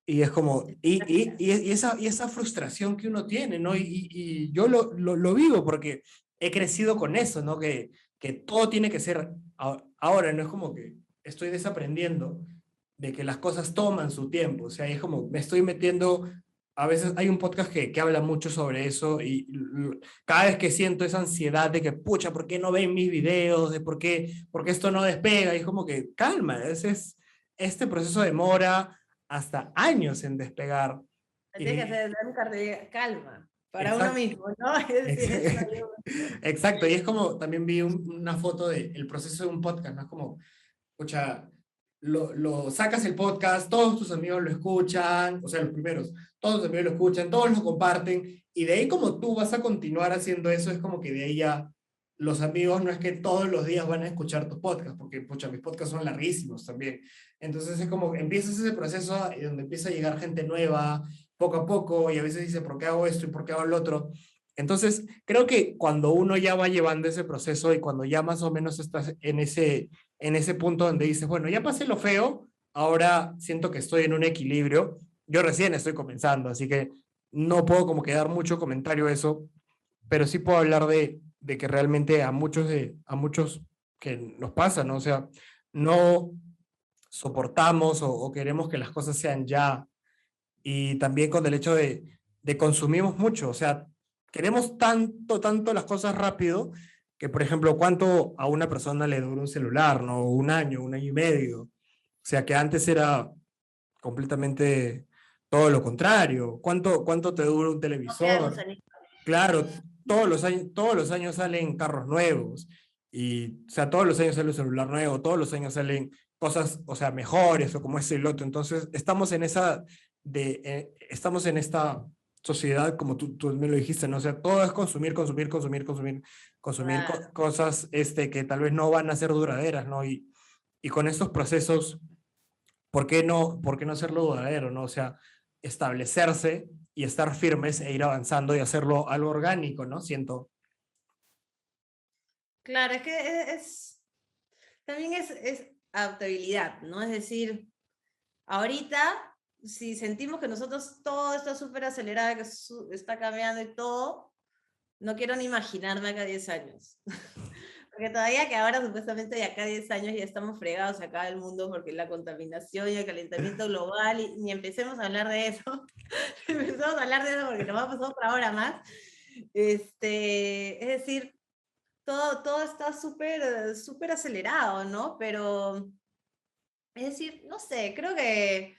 y es como, y esa frustración que uno tiene, ¿no? Y yo lo vivo porque he crecido con eso, ¿no? Que todo tiene que ser ahora, no es como que estoy desaprendiendo de que las cosas toman su tiempo, o sea, es como me estoy metiendo, a veces hay un podcast que habla mucho sobre eso y cada vez que siento esa ansiedad de que, pucha, ¿por qué no ven mis videos? De por qué esto no despega? Y es como que, calma, este proceso demora hasta años en despegar. Tienes que Y, hacer un cardio, calma, para uno exacto, mismo, ¿no? Es decir, eso ayuda. exacto, y es como, también vi una foto del proceso de un podcast, ¿no? Es como, escucha, lo sacas el podcast, todos tus amigos lo escuchan, o sea, los primeros, todos tus amigos lo escuchan, todos lo comparten, y de ahí como tú vas a continuar haciendo eso, es como que de ahí ya los amigos no es que todos los días van a escuchar tus podcasts, porque, pucha, mis podcasts son larguísimos también. Entonces es como que empiezas ese proceso y donde empieza a llegar gente nueva, poco a poco, y a veces dice, ¿por qué hago esto y por qué hago lo otro? Entonces, creo que cuando uno ya va llevando ese proceso y cuando ya más o menos estás en ese punto donde dices, bueno, ya pasé lo feo, ahora siento que estoy en un equilibrio. Yo recién estoy comenzando, así que no puedo como que dar mucho comentario a eso, pero sí puedo hablar de que realmente a muchos que nos pasa, ¿no? O sea, no soportamos o queremos que las cosas sean ya, y también con el hecho de consumimos mucho, o sea, queremos tanto, tanto las cosas rápido, que por ejemplo, ¿cuánto a una persona le dura un celular, no? Un año y medio. O sea, que antes era completamente todo lo contrario. ¿Cuánto te dura un No queda el televisor? gusanito. Claro, todos los años salen carros nuevos, y, o sea, todos los años sale un celular nuevo, todos los años salen cosas, o sea, mejores o como ese y lo otro. Entonces, estamos en esta sociedad, como tú me lo dijiste, ¿no? O sea, todo es consumir, consumir, consumir, consumir, consumir Claro. cosas que tal vez no van a ser duraderas, ¿no? Y con estos procesos, ¿por qué no hacerlo duradero, ¿no? O sea, establecerse y estar firmes e ir avanzando y hacerlo algo orgánico, ¿no? Siento. Claro, es que también es adaptabilidad, ¿no? Es decir, ahorita, si sentimos que nosotros todo está súper acelerado, que está cambiando y todo, no quiero ni imaginarme acá 10 años. Porque todavía que ahora supuestamente de acá a 10 años ya estamos fregados acá del mundo porque la contaminación y el calentamiento global, y ni empecemos a hablar de eso. Empezamos a hablar de eso porque nos va a pasar otra hora más. Es decir, todo está súper acelerado, ¿no? Pero, es decir, no sé, creo que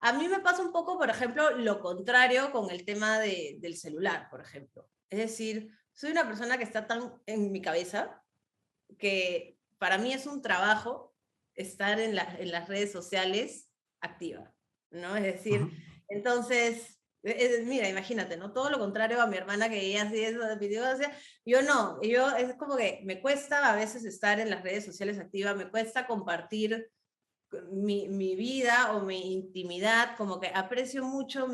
a mí me pasa un poco, por ejemplo, lo contrario con el tema del celular, por ejemplo. Es decir, soy una persona que está tan en mi cabeza que para mí es un trabajo estar en las redes sociales activa, ¿no? Es decir, Ujú. entonces, mira, imagínate, ¿no? Todo lo contrario a mi hermana que ella hacía eso de videos, o sea, yo no, yo es como que me cuesta a veces estar en las redes sociales activa, me cuesta compartir mi vida o mi intimidad, como que aprecio mucho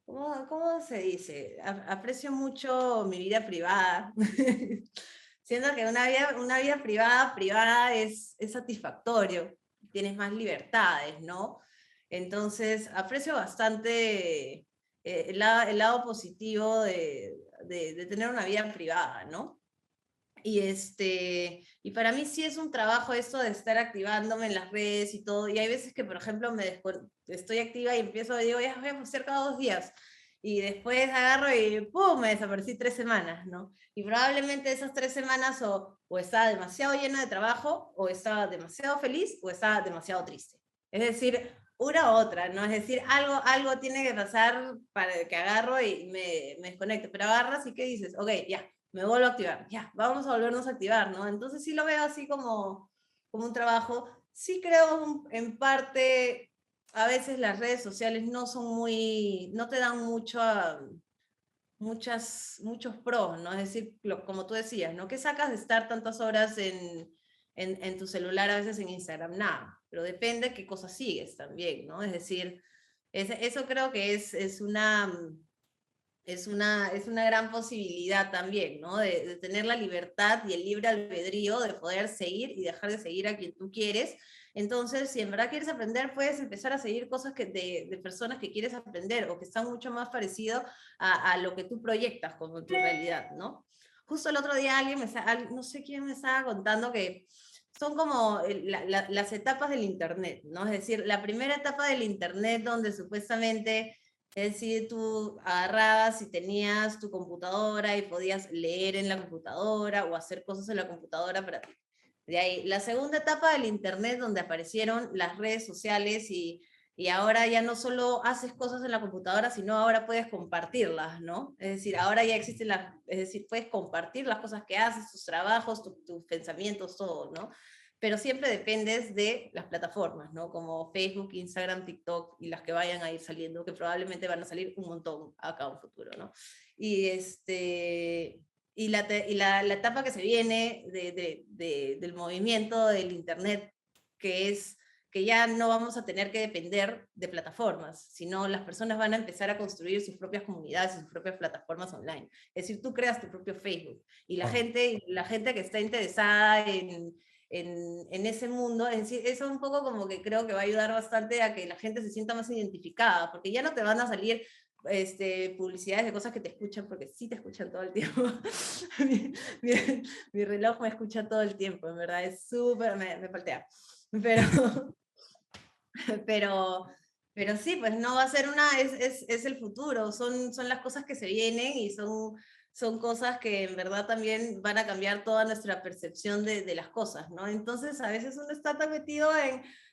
¿cómo se dice? Aprecio mucho mi vida privada. Siento que una vida privada es satisfactorio, tienes más libertades, ¿no? Entonces, aprecio bastante el lado positivo de tener una vida privada, ¿no? Y para mí sí es un trabajo esto de estar activándome en las redes y todo. Y hay veces que, por ejemplo, estoy activa y empiezo, digo, ya voy a postear cada 2 días. Y después agarro y ¡pum! Me desaparecí 3 semanas, ¿no? Y probablemente esas 3 semanas o estaba demasiado llena de trabajo, o estaba demasiado feliz, o estaba demasiado triste. Es decir, una u otra, ¿no? Es decir, algo tiene que pasar para que agarro y me desconecte. Pero agarras y ¿qué dices? Ok, ya, me vuelvo a activar, ya, vamos a volvernos a activar, ¿no? Entonces sí lo veo así como un trabajo. Sí creo en parte, a veces las redes sociales no son no te dan muchos pros, ¿no? Es decir, como tú decías, ¿no? ¿Qué sacas de estar tantas horas en tu celular, a veces en Instagram? Nada, pero depende qué cosas sigues también, ¿no? Es decir, eso creo que es una gran posibilidad también, ¿no? De tener la libertad y el libre albedrío de poder seguir y dejar de seguir a quien tú quieres. Entonces, si en verdad quieres aprender, puedes empezar a seguir cosas de personas que quieres aprender o que están mucho más parecido a lo que tú proyectas como tu realidad, ¿no? Justo el otro día no sé quién me estaba contando que son como las etapas del Internet, ¿no? Es decir, la primera etapa del Internet donde supuestamente, es decir, tú agarrabas y tenías tu computadora y podías leer en la computadora o hacer cosas en la computadora para ti. De ahí, la segunda etapa del Internet donde aparecieron las redes sociales y ahora ya no solo haces cosas en la computadora, sino ahora puedes compartirlas, ¿no? Es decir, ahora ya existen es decir, puedes compartir las cosas que haces, tus trabajos, tus pensamientos, todo, ¿no? Pero siempre dependes de las plataformas, ¿no? Como Facebook, Instagram, TikTok y las que vayan a ir saliendo, que probablemente van a salir un montón acá en un futuro, ¿no? Y, la etapa que se viene del movimiento del Internet, que es que ya no vamos a tener que depender de plataformas, sino las personas van a empezar a construir sus propias comunidades, sus propias plataformas online. Es decir, tú creas tu propio Facebook y la gente que está interesada en ese mundo, es decir, eso es un poco como que creo que va a ayudar bastante a que la gente se sienta más identificada, porque ya no te van a salir publicidades de cosas que te escuchan, porque sí te escuchan todo el tiempo. mi, mi reloj me escucha todo el tiempo, en verdad, es súper, me paltea. Pero, pero, pero sí, pues no va a ser es el futuro, son las cosas que se vienen y son cosas que en verdad también van a cambiar toda nuestra percepción de las cosas, ¿no? Entonces a veces uno está tan metido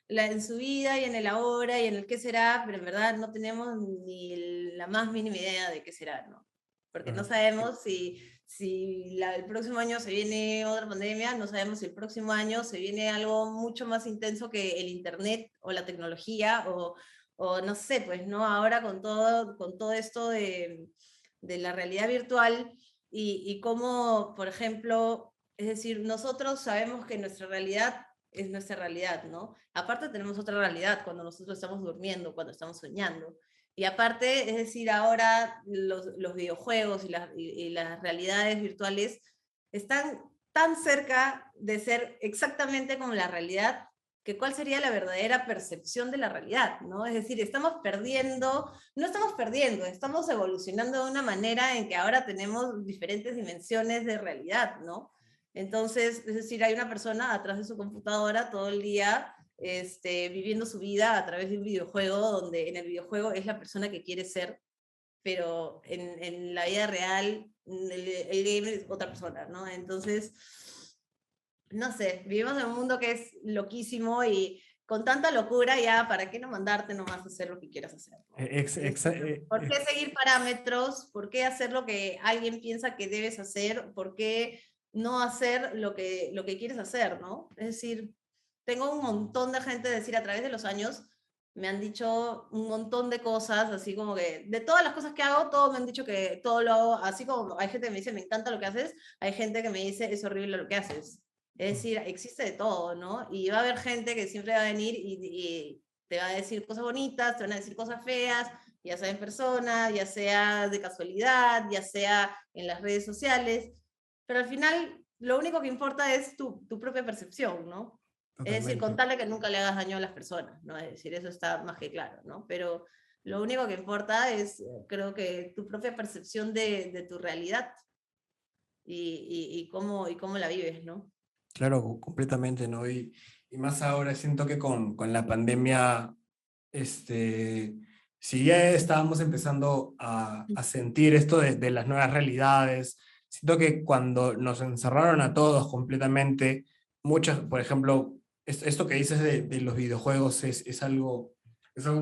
en su vida y en el ahora y en el qué será, pero en verdad no tenemos ni la más mínima idea de qué será, ¿no? Porque no sabemos si el próximo año se viene otra pandemia, no sabemos si el próximo año se viene algo mucho más intenso que el Internet o la tecnología o no sé, pues, ¿no? Ahora con todo esto de la realidad virtual y cómo, por ejemplo, es decir, nosotros sabemos que nuestra realidad es nuestra realidad, ¿no? Aparte tenemos otra realidad cuando nosotros estamos durmiendo, cuando estamos soñando. Y aparte, es decir, ahora los videojuegos y las realidades virtuales están tan cerca de ser exactamente como la realidad, que cuál sería la verdadera percepción de la realidad, ¿no? Es decir, no estamos perdiendo, estamos evolucionando de una manera en que ahora tenemos diferentes dimensiones de realidad, ¿no? Entonces, es decir, hay una persona atrás de su computadora todo el día viviendo su vida a través de un videojuego, donde en el videojuego es la persona que quiere ser, pero en la vida real el gamer es otra persona, ¿no? Entonces, no sé, vivimos en un mundo que es loquísimo y con tanta locura ya, ¿para qué no mandarte nomás a hacer lo que quieras hacer? ¿No? ¿Por qué seguir parámetros? ¿Por qué hacer lo que alguien piensa que debes hacer? ¿Por qué no hacer lo que quieres hacer, ¿no? Es decir, tengo un montón de gente, decir, a través de los años, me han dicho un montón de cosas, así como que de todas las cosas que hago, todos me han dicho que todo lo hago, así como hay gente que me dice, me encanta lo que haces, hay gente que me dice, es horrible lo que haces. Es decir, existe de todo, ¿no? Y va a haber gente que siempre va a venir y te va a decir cosas bonitas, te van a decir cosas feas, ya sea en persona, ya sea de casualidad, ya sea en las redes sociales, pero al final lo único que importa es tu propia percepción, ¿no? Es decir, Totalmente. contarle que nunca le hagas daño a las personas, ¿no? Es decir, eso está más que claro, ¿no? Pero lo único que importa es, creo que, tu propia percepción de tu realidad y cómo la vives, ¿no? Claro, completamente, ¿no? Y más ahora siento que con la pandemia, si ya estábamos empezando a sentir esto de las nuevas realidades, siento que cuando nos encerraron a todos completamente, muchas, por ejemplo, esto que dices de los videojuegos es algo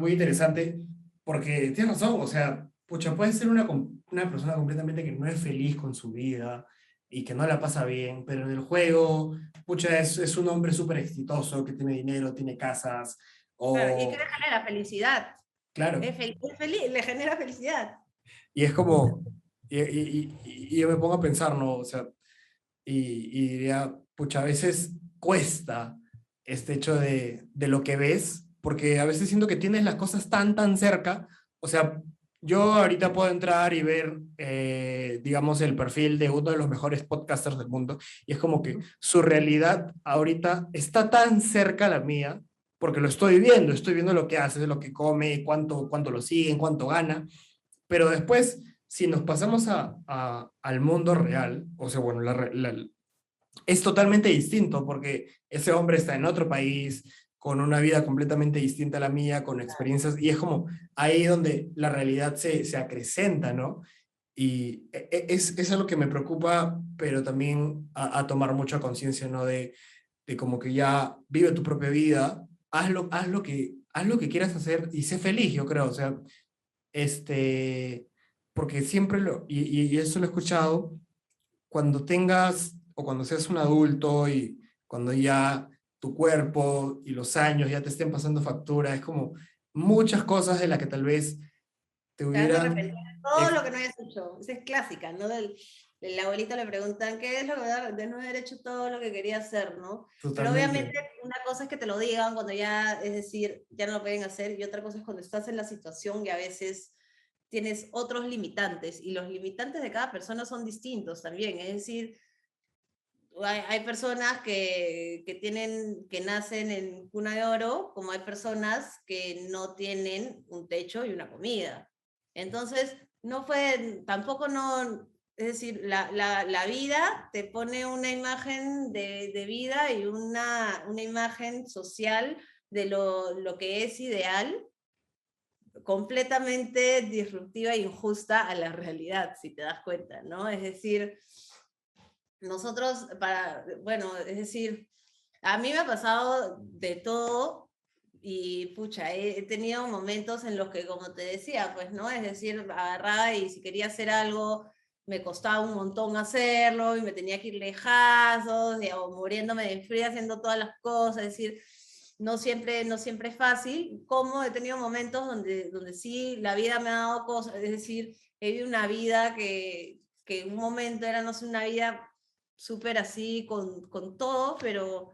muy interesante, porque tienes razón, o sea, pucha, puede ser una persona completamente que no es feliz con su vida y que no la pasa bien, pero en el juego, pucha, es un hombre súper exitoso, que tiene dinero, tiene casas, Claro, ¿y O, qué le genera? Felicidad. claro, Es feliz, le genera felicidad. y es como, y yo me pongo a pensar, ¿no? O sea, y diría, pucha, a veces cuesta este hecho de lo que ves, porque a veces siento que tienes las cosas tan cerca, o sea, yo ahorita puedo entrar y ver, digamos, el perfil de uno de los mejores podcasters del mundo, y es como que su realidad ahorita está tan cerca a la mía, porque lo estoy viendo lo que hace, lo que come, cuánto lo siguen, cuánto gana, pero después, si nos pasamos al mundo real, o sea, bueno, es totalmente distinto porque ese hombre está en otro país, con una vida completamente distinta a la mía, con experiencias, y es como ahí donde la realidad se acrecenta, ¿no? Y es algo que me preocupa, pero también a tomar mucha conciencia, ¿no? De como que ya vive tu propia vida, haz lo que quieras hacer y sé feliz, yo creo, o sea, este, porque siempre y eso lo he escuchado, cuando tengas o cuando seas un adulto y cuando ya tu cuerpo y los años ya te estén pasando factura, es como muchas cosas de las que tal vez te Te vas a hubieran... arrepentir de todo ex- lo que no hayas hecho. Esa es clásica, ¿no? El abuelito le preguntan, ¿qué es lo que de no haber hecho todo lo que quería hacer, ¿no? Pero obviamente Totalmente, una cosa es que te lo digan cuando ya, es decir, ya no lo pueden hacer, y otra cosa es cuando estás en la situación y a veces tienes otros limitantes, y los limitantes de cada persona son distintos también, es decir, hay personas que nacen en cuna de oro, como hay personas que no tienen un techo y una comida. Entonces, no fue, tampoco no, es decir, la vida te pone una imagen de vida y una imagen social de lo que es ideal, completamente disruptiva e injusta a la realidad, si te das cuenta, ¿no? Es decir, nosotros, bueno, es decir, a mí me ha pasado de todo y pucha, he tenido momentos en los que, como te decía, pues, ¿no? Es decir, agarraba y si quería hacer algo, me costaba un montón hacerlo y me tenía que ir lejazos, o muriéndome de frío haciendo todas las cosas, es decir, no siempre es fácil, como he tenido momentos donde sí la vida me ha dado cosas, es decir, he vivido una vida que en un momento era, no sé, una vida súper así con todo, pero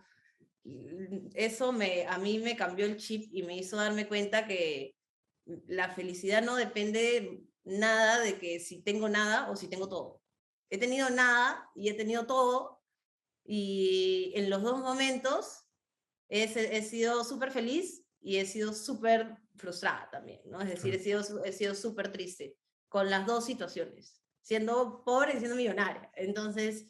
eso a mí me cambió el chip y me hizo darme cuenta que la felicidad no depende nada de que si tengo nada o si tengo todo. He tenido nada y he tenido todo, y en los dos momentos he sido súper feliz y he sido súper frustrada también, ¿no? Es decir, claro, he sido súper triste con las dos situaciones, siendo pobre y siendo millonaria. Entonces,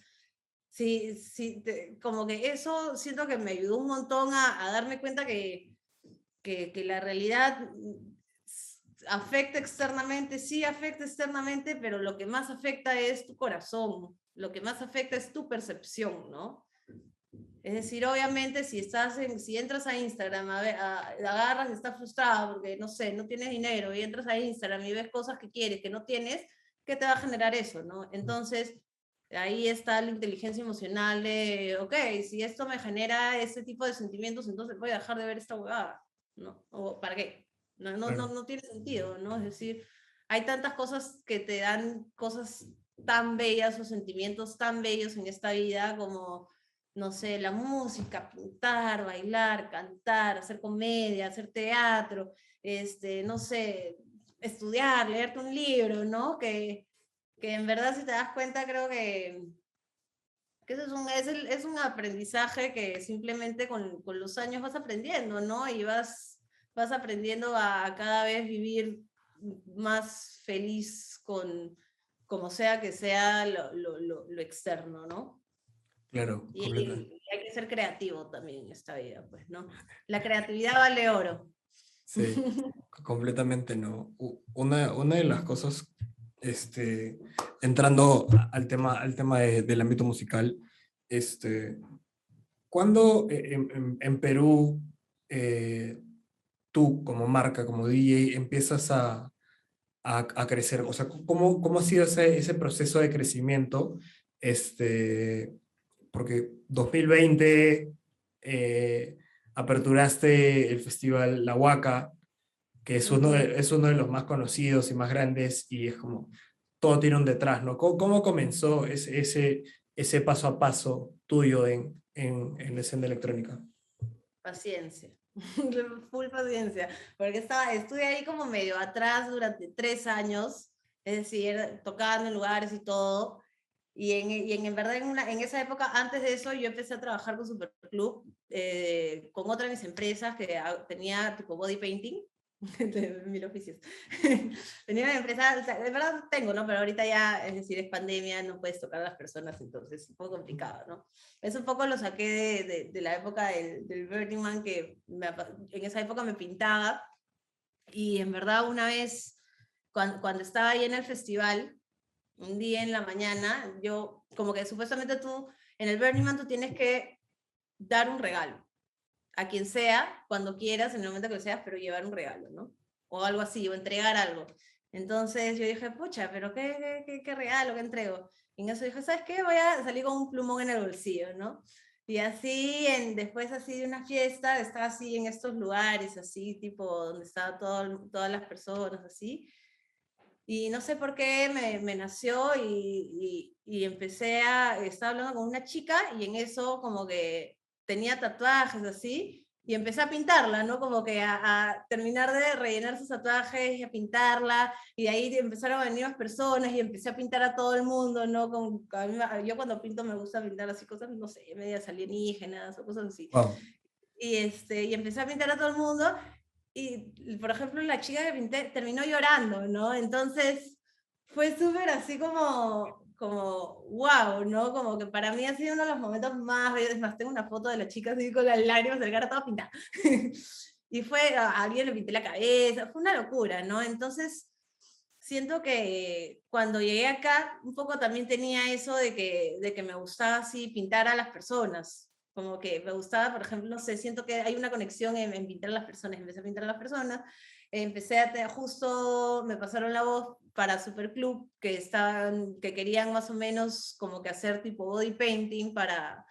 sí, sí, como que eso siento que me ayudó un montón a darme cuenta que la realidad afecta externamente, sí afecta externamente, pero lo que más afecta es tu corazón, lo que más afecta es tu percepción, ¿no? Es decir, obviamente, si entras a Instagram, agarras y estás frustrado porque, no sé, no tienes dinero, y entras a Instagram y ves cosas que quieres, que no tienes, ¿qué te va a generar eso, no? Entonces, ahí está la inteligencia emocional de, ok, si esto me genera ese tipo de sentimientos, entonces voy a dejar de ver esta huevada, ¿no? ¿O para qué? claro, No tiene sentido, ¿no? Es decir, hay tantas cosas que te dan cosas tan bellas o sentimientos tan bellos en esta vida como, no sé, la música, pintar, bailar, cantar, hacer comedia, hacer teatro, no sé, estudiar, leerte un libro, ¿no? Que en verdad, si te das cuenta, creo que eso es un aprendizaje que simplemente con los años vas aprendiendo, ¿no? Y vas aprendiendo a cada vez vivir más feliz con como sea que sea lo externo, ¿no? claro, completamente. Y hay que ser creativo también en esta vida, pues, ¿no? La creatividad vale oro. Sí, completamente no. Una de las cosas, entrando al tema del ámbito musical, este, ¿cuándo en Perú tú como marca, como DJ, empiezas a crecer? O sea, ¿cómo ha sido ese proceso de crecimiento? Porque 2020 eh, aperturaste el festival La Huaca, que es es uno de los más conocidos y más grandes, y es como, todo tiene un detrás, ¿no? ¿Cómo comenzó ese paso a paso tuyo en la escena electrónica? Paciencia, full paciencia, porque estuve ahí como medio atrás durante 3 años, es decir, tocando en lugares y todo, en verdad en esa época, antes de eso, yo empecé a trabajar con Superclub, con otra de mis empresas que tenía tipo body painting, de mil oficios. Tenía una empresa, o sea, de verdad tengo, ¿no? Pero ahorita ya, es decir, es pandemia, no puedes tocar a las personas, entonces es un poco complicado, ¿no? Eso un poco lo saqué de la época del Burning Man, que en esa época me pintaba, y en verdad una vez, cuando estaba ahí en el festival, un día en la mañana, yo, como que supuestamente tú, en el Burning Man tú tienes que dar un regalo a quien sea, cuando quieras, en el momento que lo seas, pero llevar un regalo, ¿no? O algo así, o entregar algo. Entonces yo dije, pucha, pero ¿qué regalo, qué entrego? Y en eso dije, ¿sabes qué? Voy a salir con un plumón en el bolsillo, ¿no? Y así, después así de una fiesta, estaba así en estos lugares, así, tipo, donde estaban todas las personas, así. Y no sé por qué me nació y empecé estaba hablando con una chica y en eso como que tenía tatuajes así y empecé a pintarla, ¿no? Como que a terminar de rellenar sus tatuajes y a pintarla y de ahí empezaron a venir más personas y empecé a pintar a todo el mundo, ¿no? Yo cuando pinto me gusta pintar así cosas, no sé, medias alienígenas o cosas así. Wow. Y empecé a pintar a todo el mundo y, por ejemplo, la chica que pinté terminó llorando, ¿no? Entonces fue súper así como wow, ¿no? Como que para mí ha sido uno de los momentos más bellos. Es más, tengo una foto de la chica así con las lágrimas del cara toda pintada. Y a alguien le pinté la cabeza, fue una locura, ¿no? Entonces, siento que cuando llegué acá, un poco también tenía eso de que me gustaba así pintar a las personas. Como que me gustaba, por ejemplo, no sé, siento que hay una conexión en pintar a las personas. Empecé a pintar a las personas, justo me pasaron la voz para Superclub, que querían más o menos como que hacer tipo body painting para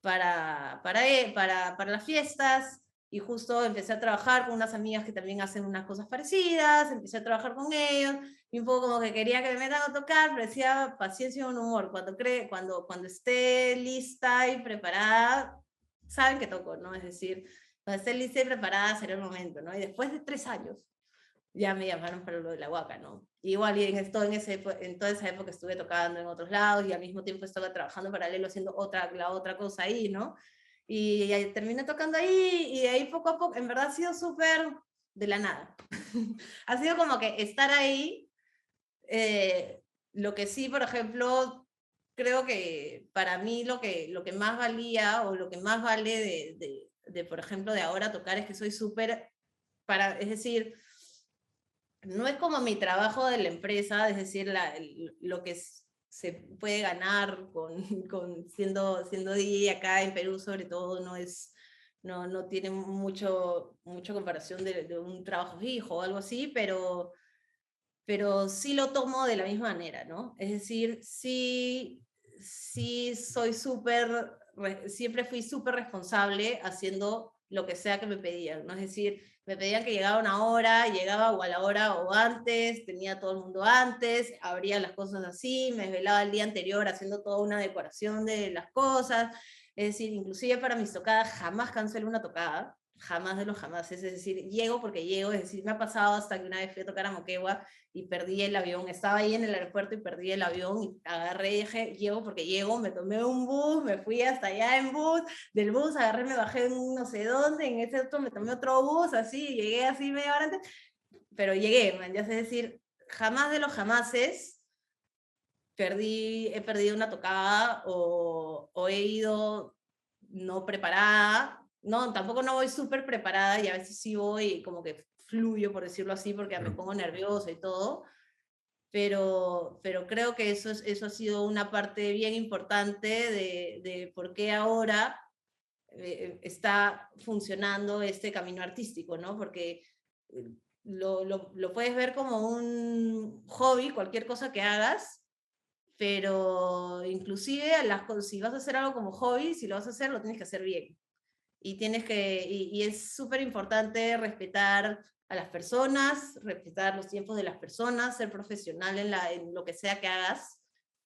las fiestas, y justo empecé a trabajar con unas amigas que también hacen unas cosas parecidas, empecé a trabajar con ellos, y un poco como que quería que me metan a tocar, pero decía paciencia y un humor, cuando esté lista y preparada, saben que toco, ¿no? Es decir, cuando esté lista y preparada será el momento, ¿no? Y después de 3 años, ya me llamaron para lo de la Huaca, ¿no? Igual y en toda esa época estuve tocando en otros lados y al mismo tiempo estaba trabajando paralelo haciendo la otra cosa ahí, ¿no? Y terminé tocando ahí y de ahí poco a poco, en verdad ha sido súper de la nada. Ha sido como que estar ahí, lo que sí, por ejemplo, creo que para mí lo que más valía o lo que más vale por ejemplo, de ahora tocar es que soy súper, es decir, no es como mi trabajo de la empresa, es decir, lo que se puede ganar siendo DJ acá en Perú, sobre todo, no tiene mucho comparación de un trabajo fijo o algo así, pero sí lo tomo de la misma manera, ¿no? Es decir, sí soy siempre fui súper responsable haciendo lo que sea que me pedían, ¿no? Es decir, me pedían que llegara una hora, llegaba o a la hora o antes, tenía todo el mundo antes, abría las cosas así, me desvelaba el día anterior haciendo toda una decoración de las cosas, es decir, inclusive para mis tocadas jamás cancelo una tocada, jamás de los jamás, es decir, llego porque llego, es decir, me ha pasado hasta que una vez fui a tocar a Moquegua y perdí el avión, estaba ahí en el aeropuerto y perdí el avión y agarré y dije, llego porque llego, me tomé un bus, me fui hasta allá en bus, del bus agarré, me bajé en no sé dónde, en ese otro me tomé otro bus, así, llegué así media hora antes, pero llegué, man, ya sé decir, jamás de los jamases he perdido una tocada o he ido no preparada, no, tampoco no voy súper preparada y a veces sí voy como que fluyo, por decirlo así, porque me pongo nerviosa y todo, pero creo que eso ha sido una parte bien importante de por qué ahora está funcionando este camino artístico, ¿no? Porque lo puedes ver como un hobby, cualquier cosa que hagas, pero inclusive si vas a hacer algo como hobby, si lo vas a hacer, lo tienes que hacer bien. y es súper importante respetar a las personas, respetar los tiempos de las personas, ser profesional en lo que sea que hagas,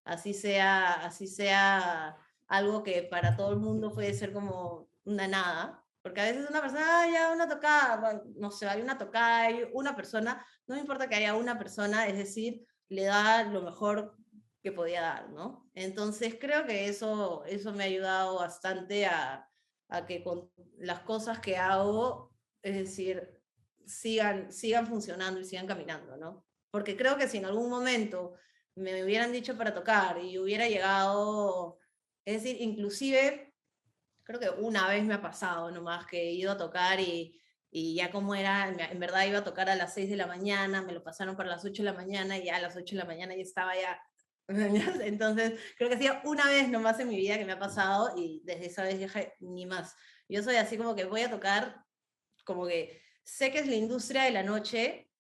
así sea algo que para todo el mundo puede ser como una nada, porque a veces una persona, ya una tocada, no sé, hay una tocada, hay una persona, no me importa que haya una persona, es decir, le da lo mejor que podía dar, ¿no? Entonces creo que eso me ha ayudado bastante a que con las cosas que hago, es decir, sigan funcionando y sigan caminando, ¿no? Porque creo que si en algún momento me hubieran dicho para tocar y hubiera llegado, es decir, inclusive, creo que una vez me ha pasado nomás que he ido a tocar y ya como era, en verdad iba a tocar a las 6 de la mañana, me lo pasaron para las 8 de la mañana y ya a las 8 de la mañana ya estaba ya. Entonces, creo que ha sido una vez nomás en mi vida que me ha pasado y desde esa vez dije, ni más. Yo soy así como que voy a tocar, como que sé que es la industria de la noche,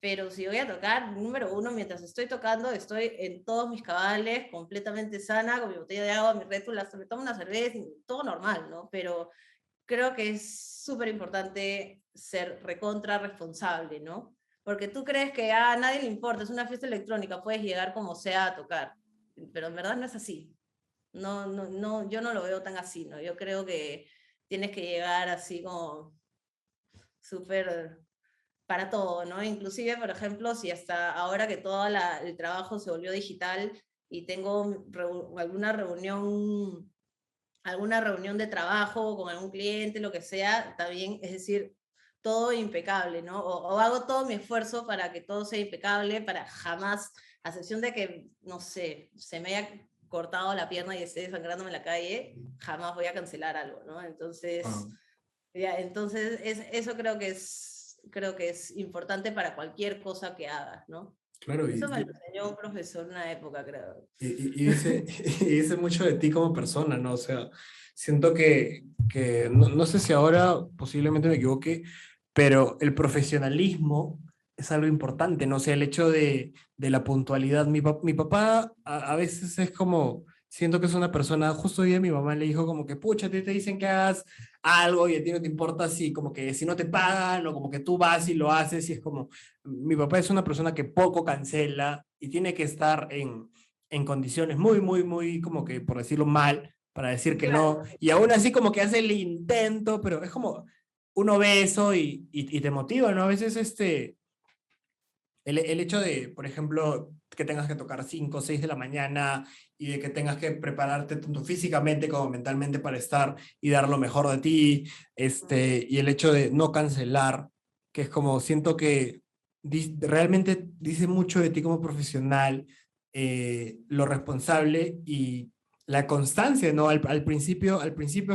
pero si voy a tocar, número uno, mientras estoy tocando, estoy en todos mis cabales, completamente sana, con mi botella de agua, mi Red Bull, hasta me tomo una cerveza, todo normal, ¿no? Pero creo que es súper importante ser recontra responsable, ¿no? Porque tú crees que a nadie le importa, es una fiesta electrónica, puedes llegar como sea a tocar, pero en verdad no es así. No, yo no lo veo tan así, ¿no? Yo creo que tienes que llegar así como súper para todo, ¿no? Inclusive, por ejemplo, si hasta ahora que todo el trabajo se volvió digital y tengo alguna reunión de trabajo con algún cliente, lo que sea, también, es decir, todo impecable, ¿no? O hago todo mi esfuerzo para que todo sea impecable, para jamás, a excepción de que, no sé, se me haya cortado la pierna y esté desangrándome en la calle, jamás voy a cancelar algo, ¿no? Entonces, Ah, ya, entonces eso creo que es importante para cualquier cosa que hagas, ¿no? claro, Eso me lo enseñó un profesor en una época, creo. y dice, y dice mucho de ti como persona, ¿no? O sea, siento que no, no sé si ahora posiblemente me equivoque, pero el profesionalismo es algo importante, ¿no? O sea, el hecho de la puntualidad. Mi papá a veces es como, siento que es una persona, justo hoy día mi mamá le dijo como que, pucha, te dicen que hagas algo y a ti no te importa si como que si no te pagan o como que tú vas y lo haces y es como, mi papá es una persona que poco cancela y tiene que estar en condiciones muy, muy, muy, como que por decirlo mal, para decir que no, Claro, y aún así como que hace el intento, pero es como, uno ve eso y te motiva, ¿no? A veces el hecho de, por ejemplo, que tengas que tocar 5 o 6 de la mañana y de que tengas que prepararte tanto físicamente como mentalmente para estar y dar lo mejor de ti, y el hecho de no cancelar, que es como siento que realmente dice mucho de ti como profesional, lo responsable y la constancia, ¿no? Al principio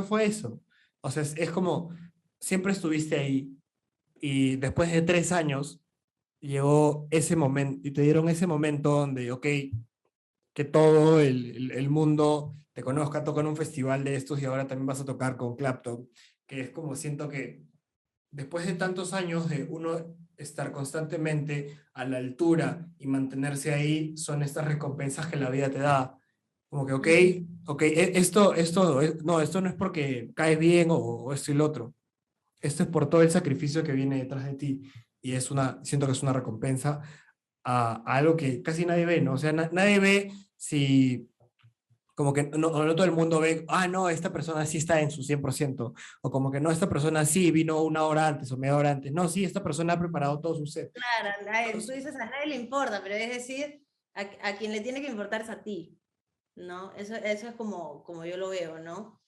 fue eso. O sea, es como siempre estuviste ahí y después de 3 años llegó ese momento y te dieron ese momento donde, ok, que todo el mundo te conozca, toca en un festival de estos y ahora también vas a tocar con Clapton, que es como siento que después de tantos años de uno estar constantemente a la altura y mantenerse ahí, son estas recompensas que la vida te da. Como que, ok, ujú, ok, no, esto no es porque caes bien o esto y lo otro. Esto es por todo el sacrificio que viene detrás de ti y siento que es una recompensa a algo que casi nadie ve, ¿no? O sea, nadie ve si, como que no todo el mundo ve, ah, no, esta persona sí está en su 100%, o como que no, esta persona sí vino 1 hora antes o media hora antes, no, sí, esta persona ha preparado todo su set. claro, tú Entonces, dices a nadie le importa, pero es decir, a quien le tiene que importar es a ti, ¿no? Eso es como yo lo veo, ¿no?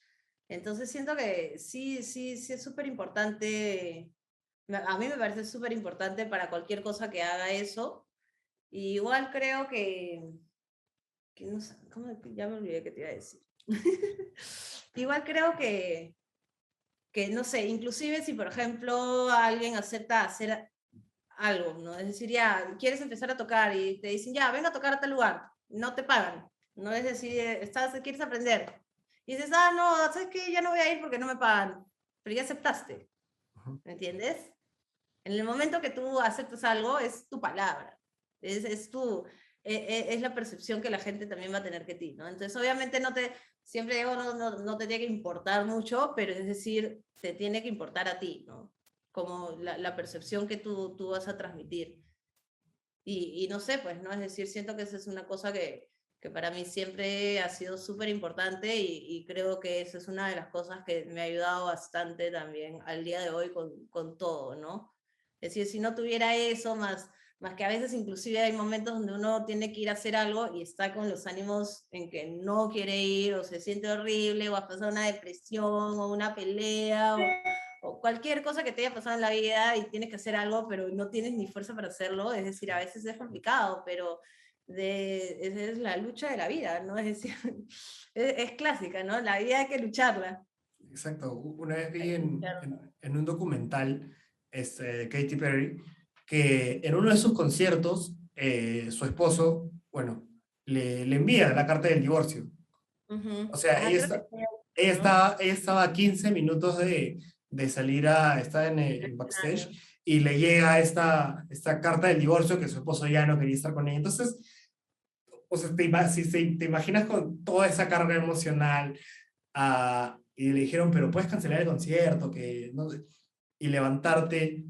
Entonces siento que sí es súper importante, a mí me parece súper importante para cualquier cosa que haga eso. Y igual creo que no sé, ya me olvidé qué te iba a decir. Igual creo que, no sé, inclusive si por ejemplo alguien acepta hacer algo, ¿no? Es decir, ya, quieres empezar a tocar y te dicen, ya, ven a tocar a tal lugar, no te pagan, no es decir, quieres aprender. Y dices, ah, no, ¿sabes qué? Ya no voy a ir porque no me pagan, pero ya aceptaste, ¿me entiendes? En el momento que tú aceptas algo, es tu palabra, es la percepción que la gente también va a tener que ti, ¿no? Entonces, obviamente siempre digo, no te tiene que importar mucho, pero es decir, te tiene que importar a ti, ¿no? Como la percepción que tú vas a transmitir. Y no sé, pues, ¿no? Es decir, siento que esa es una cosa que para mí siempre ha sido súper importante y creo que esa es una de las cosas que me ha ayudado bastante también al día de hoy con todo, ¿no? Es decir, si no tuviera eso, más que a veces inclusive hay momentos donde uno tiene que ir a hacer algo y está con los ánimos en que no quiere ir o se siente horrible o ha pasado una depresión o una pelea o cualquier cosa que te haya pasado en la vida y tienes que hacer algo, pero no tienes ni fuerza para hacerlo, es decir, a veces es complicado, pero esa es la lucha de la vida, ¿no? Es decir, es clásica, ¿no? La vida hay que lucharla. Exacto. Una vez vi Hay que lucharla. en un documental de Katy Perry que en uno de sus conciertos su esposo, bueno, le envía la carta del divorcio. O sea, Ajá, creo que sí, ¿no? ella estaba a 15 minutos de salir a estar en backstage y le llega esta carta del divorcio que su esposo ya no quería estar con ella. Entonces, o sea, si te imaginas con toda esa carga emocional y le dijeron, pero puedes cancelar el concierto, que, ¿no? Y levantarte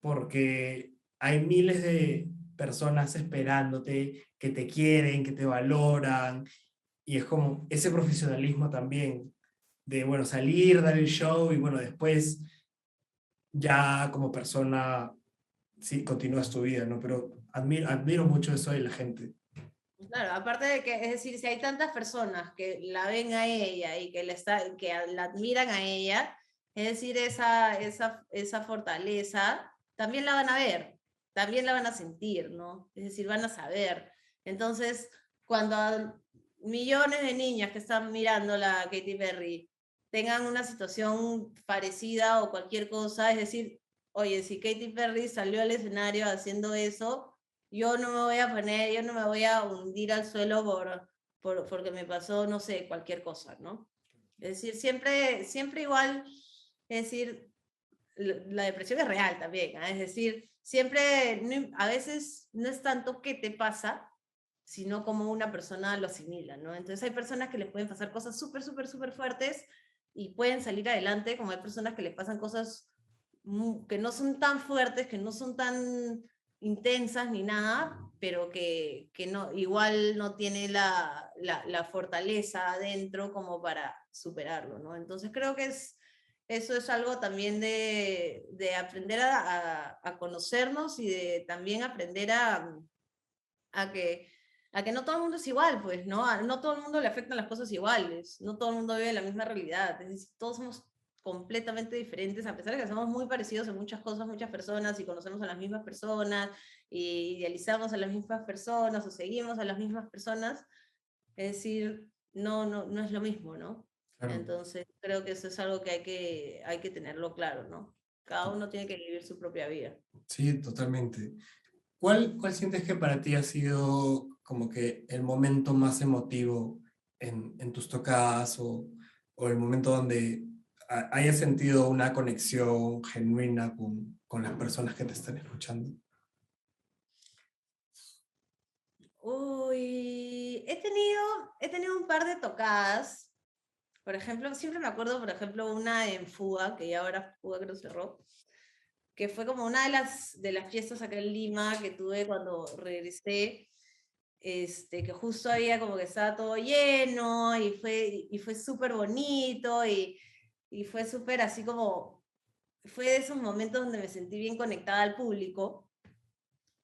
porque hay miles de personas esperándote, que te quieren, que te valoran, y es como ese profesionalismo también de, bueno, salir, dar el show y bueno, después ya como persona, sí, continúas tu vida, ¿no? Pero admiro mucho eso de la gente. Claro, aparte de que, es decir, si hay tantas personas que la ven a ella y que la admiran a ella, es decir, esa fortaleza, también la van a ver, también la van a sentir, ¿no? Es decir, van a saber. Entonces, cuando millones de niñas que están mirando la Katy Perry tengan una situación parecida o cualquier cosa, es decir, oye, si Katy Perry salió al escenario haciendo eso, yo no me voy a poner, yo no me voy a hundir al suelo porque me pasó, no sé, cualquier cosa, ¿no? Es decir, siempre igual, es decir, la depresión es real también, ¿eh? Es decir, siempre, a veces no es tanto qué te pasa, sino cómo una persona lo asimila, ¿no? Entonces hay personas que les pueden pasar cosas súper, súper, súper fuertes y pueden salir adelante, como hay personas que les pasan cosas que no son tan fuertes, que no son tan intensas ni nada, pero que no, igual no tiene la fortaleza adentro como para superarlo, ¿no? Entonces creo que eso es algo también de aprender a conocernos y de también aprender a que, a que no todo el mundo es igual, pues, ¿no? No todo el mundo le afectan las cosas iguales, no todo el mundo vive la misma realidad, es decir, todos somos completamente diferentes, a pesar de que somos muy parecidos en muchas cosas, muchas personas, y conocemos a las mismas personas, y idealizamos a las mismas personas, o seguimos a las mismas personas, es decir, no es lo mismo, ¿no? Claro, Entonces, creo que eso es algo que hay que tenerlo claro, ¿no? Cada uno tiene que vivir su propia vida. sí, totalmente. ¿Cuál sientes que para ti ha sido como que el momento más emotivo en tus tocadas o el momento donde hayas sentido una conexión genuina con las personas que te están escuchando? Uy, he tenido un par de tocadas. Por ejemplo, siempre me acuerdo, por ejemplo, una en Fuga, que ya ahora Fuga creo que cerró, que fue como una de las fiestas acá en Lima que tuve cuando regresé, que justo había como que estaba todo lleno y fue súper bonito y fue súper así como, fue de esos momentos donde me sentí bien conectada al público.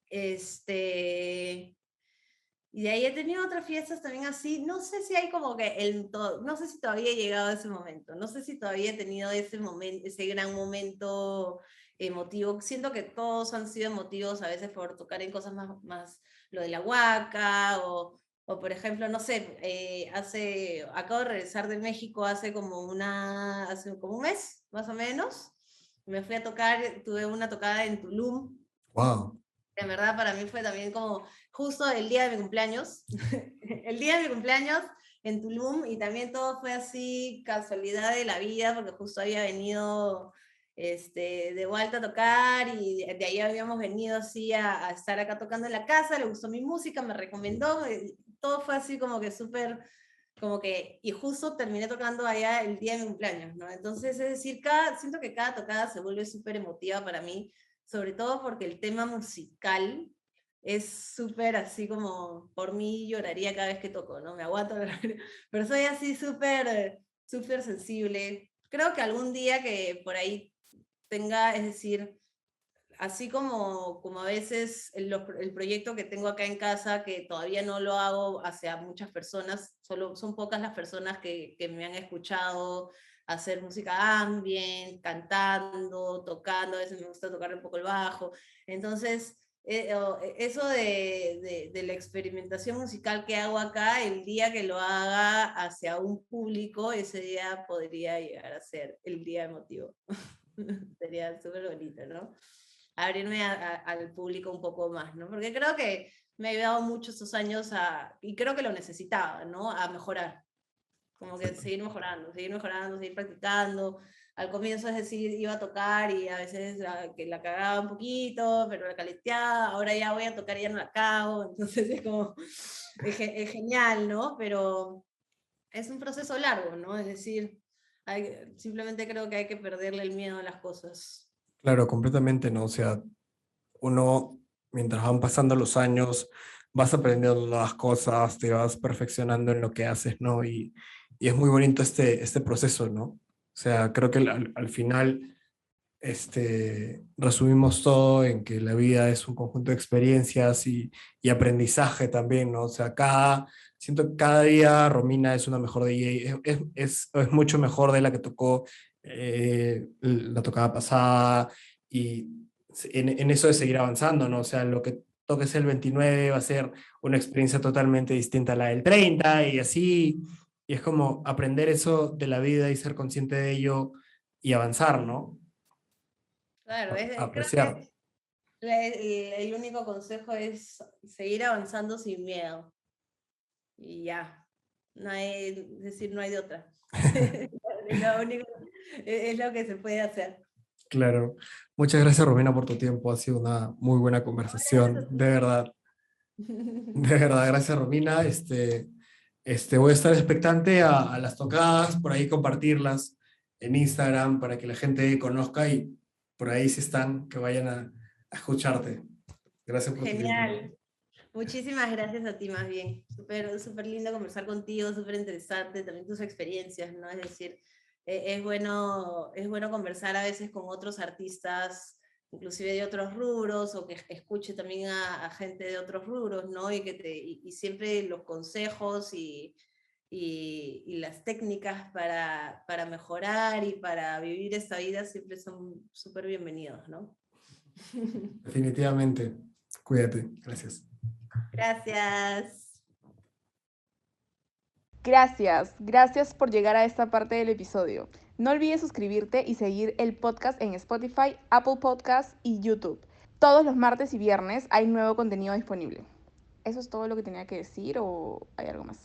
Este, Y de ahí he tenido otras fiestas también así. No sé si hay como que no sé si todavía he llegado a ese momento. No sé si todavía he tenido ese momento, ese gran momento emotivo. Siento que todos han sido emotivos a veces por tocar en cosas más lo de la huaca o por ejemplo, no sé, acabo de regresar de México hace como un mes, más o menos. Me fui a tocar, tuve una tocada en Tulum. Wow. En verdad para mí fue también como justo el día de mi cumpleaños, el día de mi cumpleaños en Tulum y también todo fue así casualidad de la vida porque justo había venido de vuelta a tocar y de ahí habíamos venido así a estar acá tocando en la casa, le gustó mi música, me recomendó, todo fue así como que súper y justo terminé tocando allá el día de mi cumpleaños, ¿no? Entonces, es decir, siento que cada tocada se vuelve súper emotiva para mí, sobre todo porque el tema musical es súper así como, por mí lloraría cada vez que toco, ¿no? Me aguanto, pero soy así súper sensible. Creo que algún día que por ahí tenga, es decir, así como a veces el proyecto que tengo acá en casa, que todavía no lo hago hacia muchas personas, solo son pocas las personas que me han escuchado hacer música ambient, cantando, tocando, a veces me gusta tocar un poco el bajo. Entonces, eso de la experimentación musical que hago acá, el día que lo haga hacia un público, ese día podría llegar a ser el día emotivo. Sería súper bonito, ¿no? Abrirme al público un poco más, ¿no? Porque creo que me ha ayudado mucho estos años y creo que lo necesitaba, ¿no? A mejorar, como que seguir mejorando, seguir practicando. Al comienzo, es decir, iba a tocar y a veces que la cagaba un poquito, pero la caleteaba, ahora ya voy a tocar y ya no la cago, entonces es como, es genial, ¿no? Pero es un proceso largo, ¿no? Es decir, simplemente creo que hay que perderle el miedo a las cosas. Claro, completamente, ¿no? O sea, uno, mientras van pasando los años, vas aprendiendo nuevas cosas, te vas perfeccionando en lo que haces, ¿no? Y es muy bonito este proceso, ¿no? O sea, creo que al final resumimos todo en que la vida es un conjunto de experiencias y aprendizaje también, ¿no? O sea, siento que cada día Romina es una mejor DJ, es mucho mejor de la que tocó la tocada pasada y en eso de seguir avanzando, ¿no? O sea, lo que toques el 29 va a ser una experiencia totalmente distinta a la del 30 y así, y es como aprender eso de la vida y ser consciente de ello y avanzar, ¿no? Claro, creo Apreciar. que el único consejo es seguir avanzando sin miedo. Y ya. No hay, es decir, no hay de otra. Es lo único, es lo que se puede hacer. Claro. Muchas gracias, Romina, por tu tiempo. Ha sido una muy buena Gracias conversación. a De ti. verdad, de verdad, gracias, Romina. Voy a estar expectante a las tocadas, por ahí compartirlas en Instagram para que la gente conozca y por ahí si están, que vayan a escucharte. Gracias por tu tiempo. Genial. Muchísimas gracias a ti más bien. Súper lindo conversar contigo, súper interesante también tus experiencias, ¿no? Es decir, es bueno conversar a veces con otros artistas, inclusive de otros rubros, o que escuche también a gente de otros rubros, ¿no? Y siempre los consejos y las técnicas para mejorar y para vivir esta vida siempre son súper bienvenidos, ¿no? Definitivamente. Cuídate. Gracias. Gracias. Gracias por llegar a esta parte del episodio. No olvides suscribirte y seguir el podcast en Spotify, Apple Podcasts y YouTube. Todos los martes y viernes hay nuevo contenido disponible. ¿Eso es todo lo que tenía que decir o hay algo más?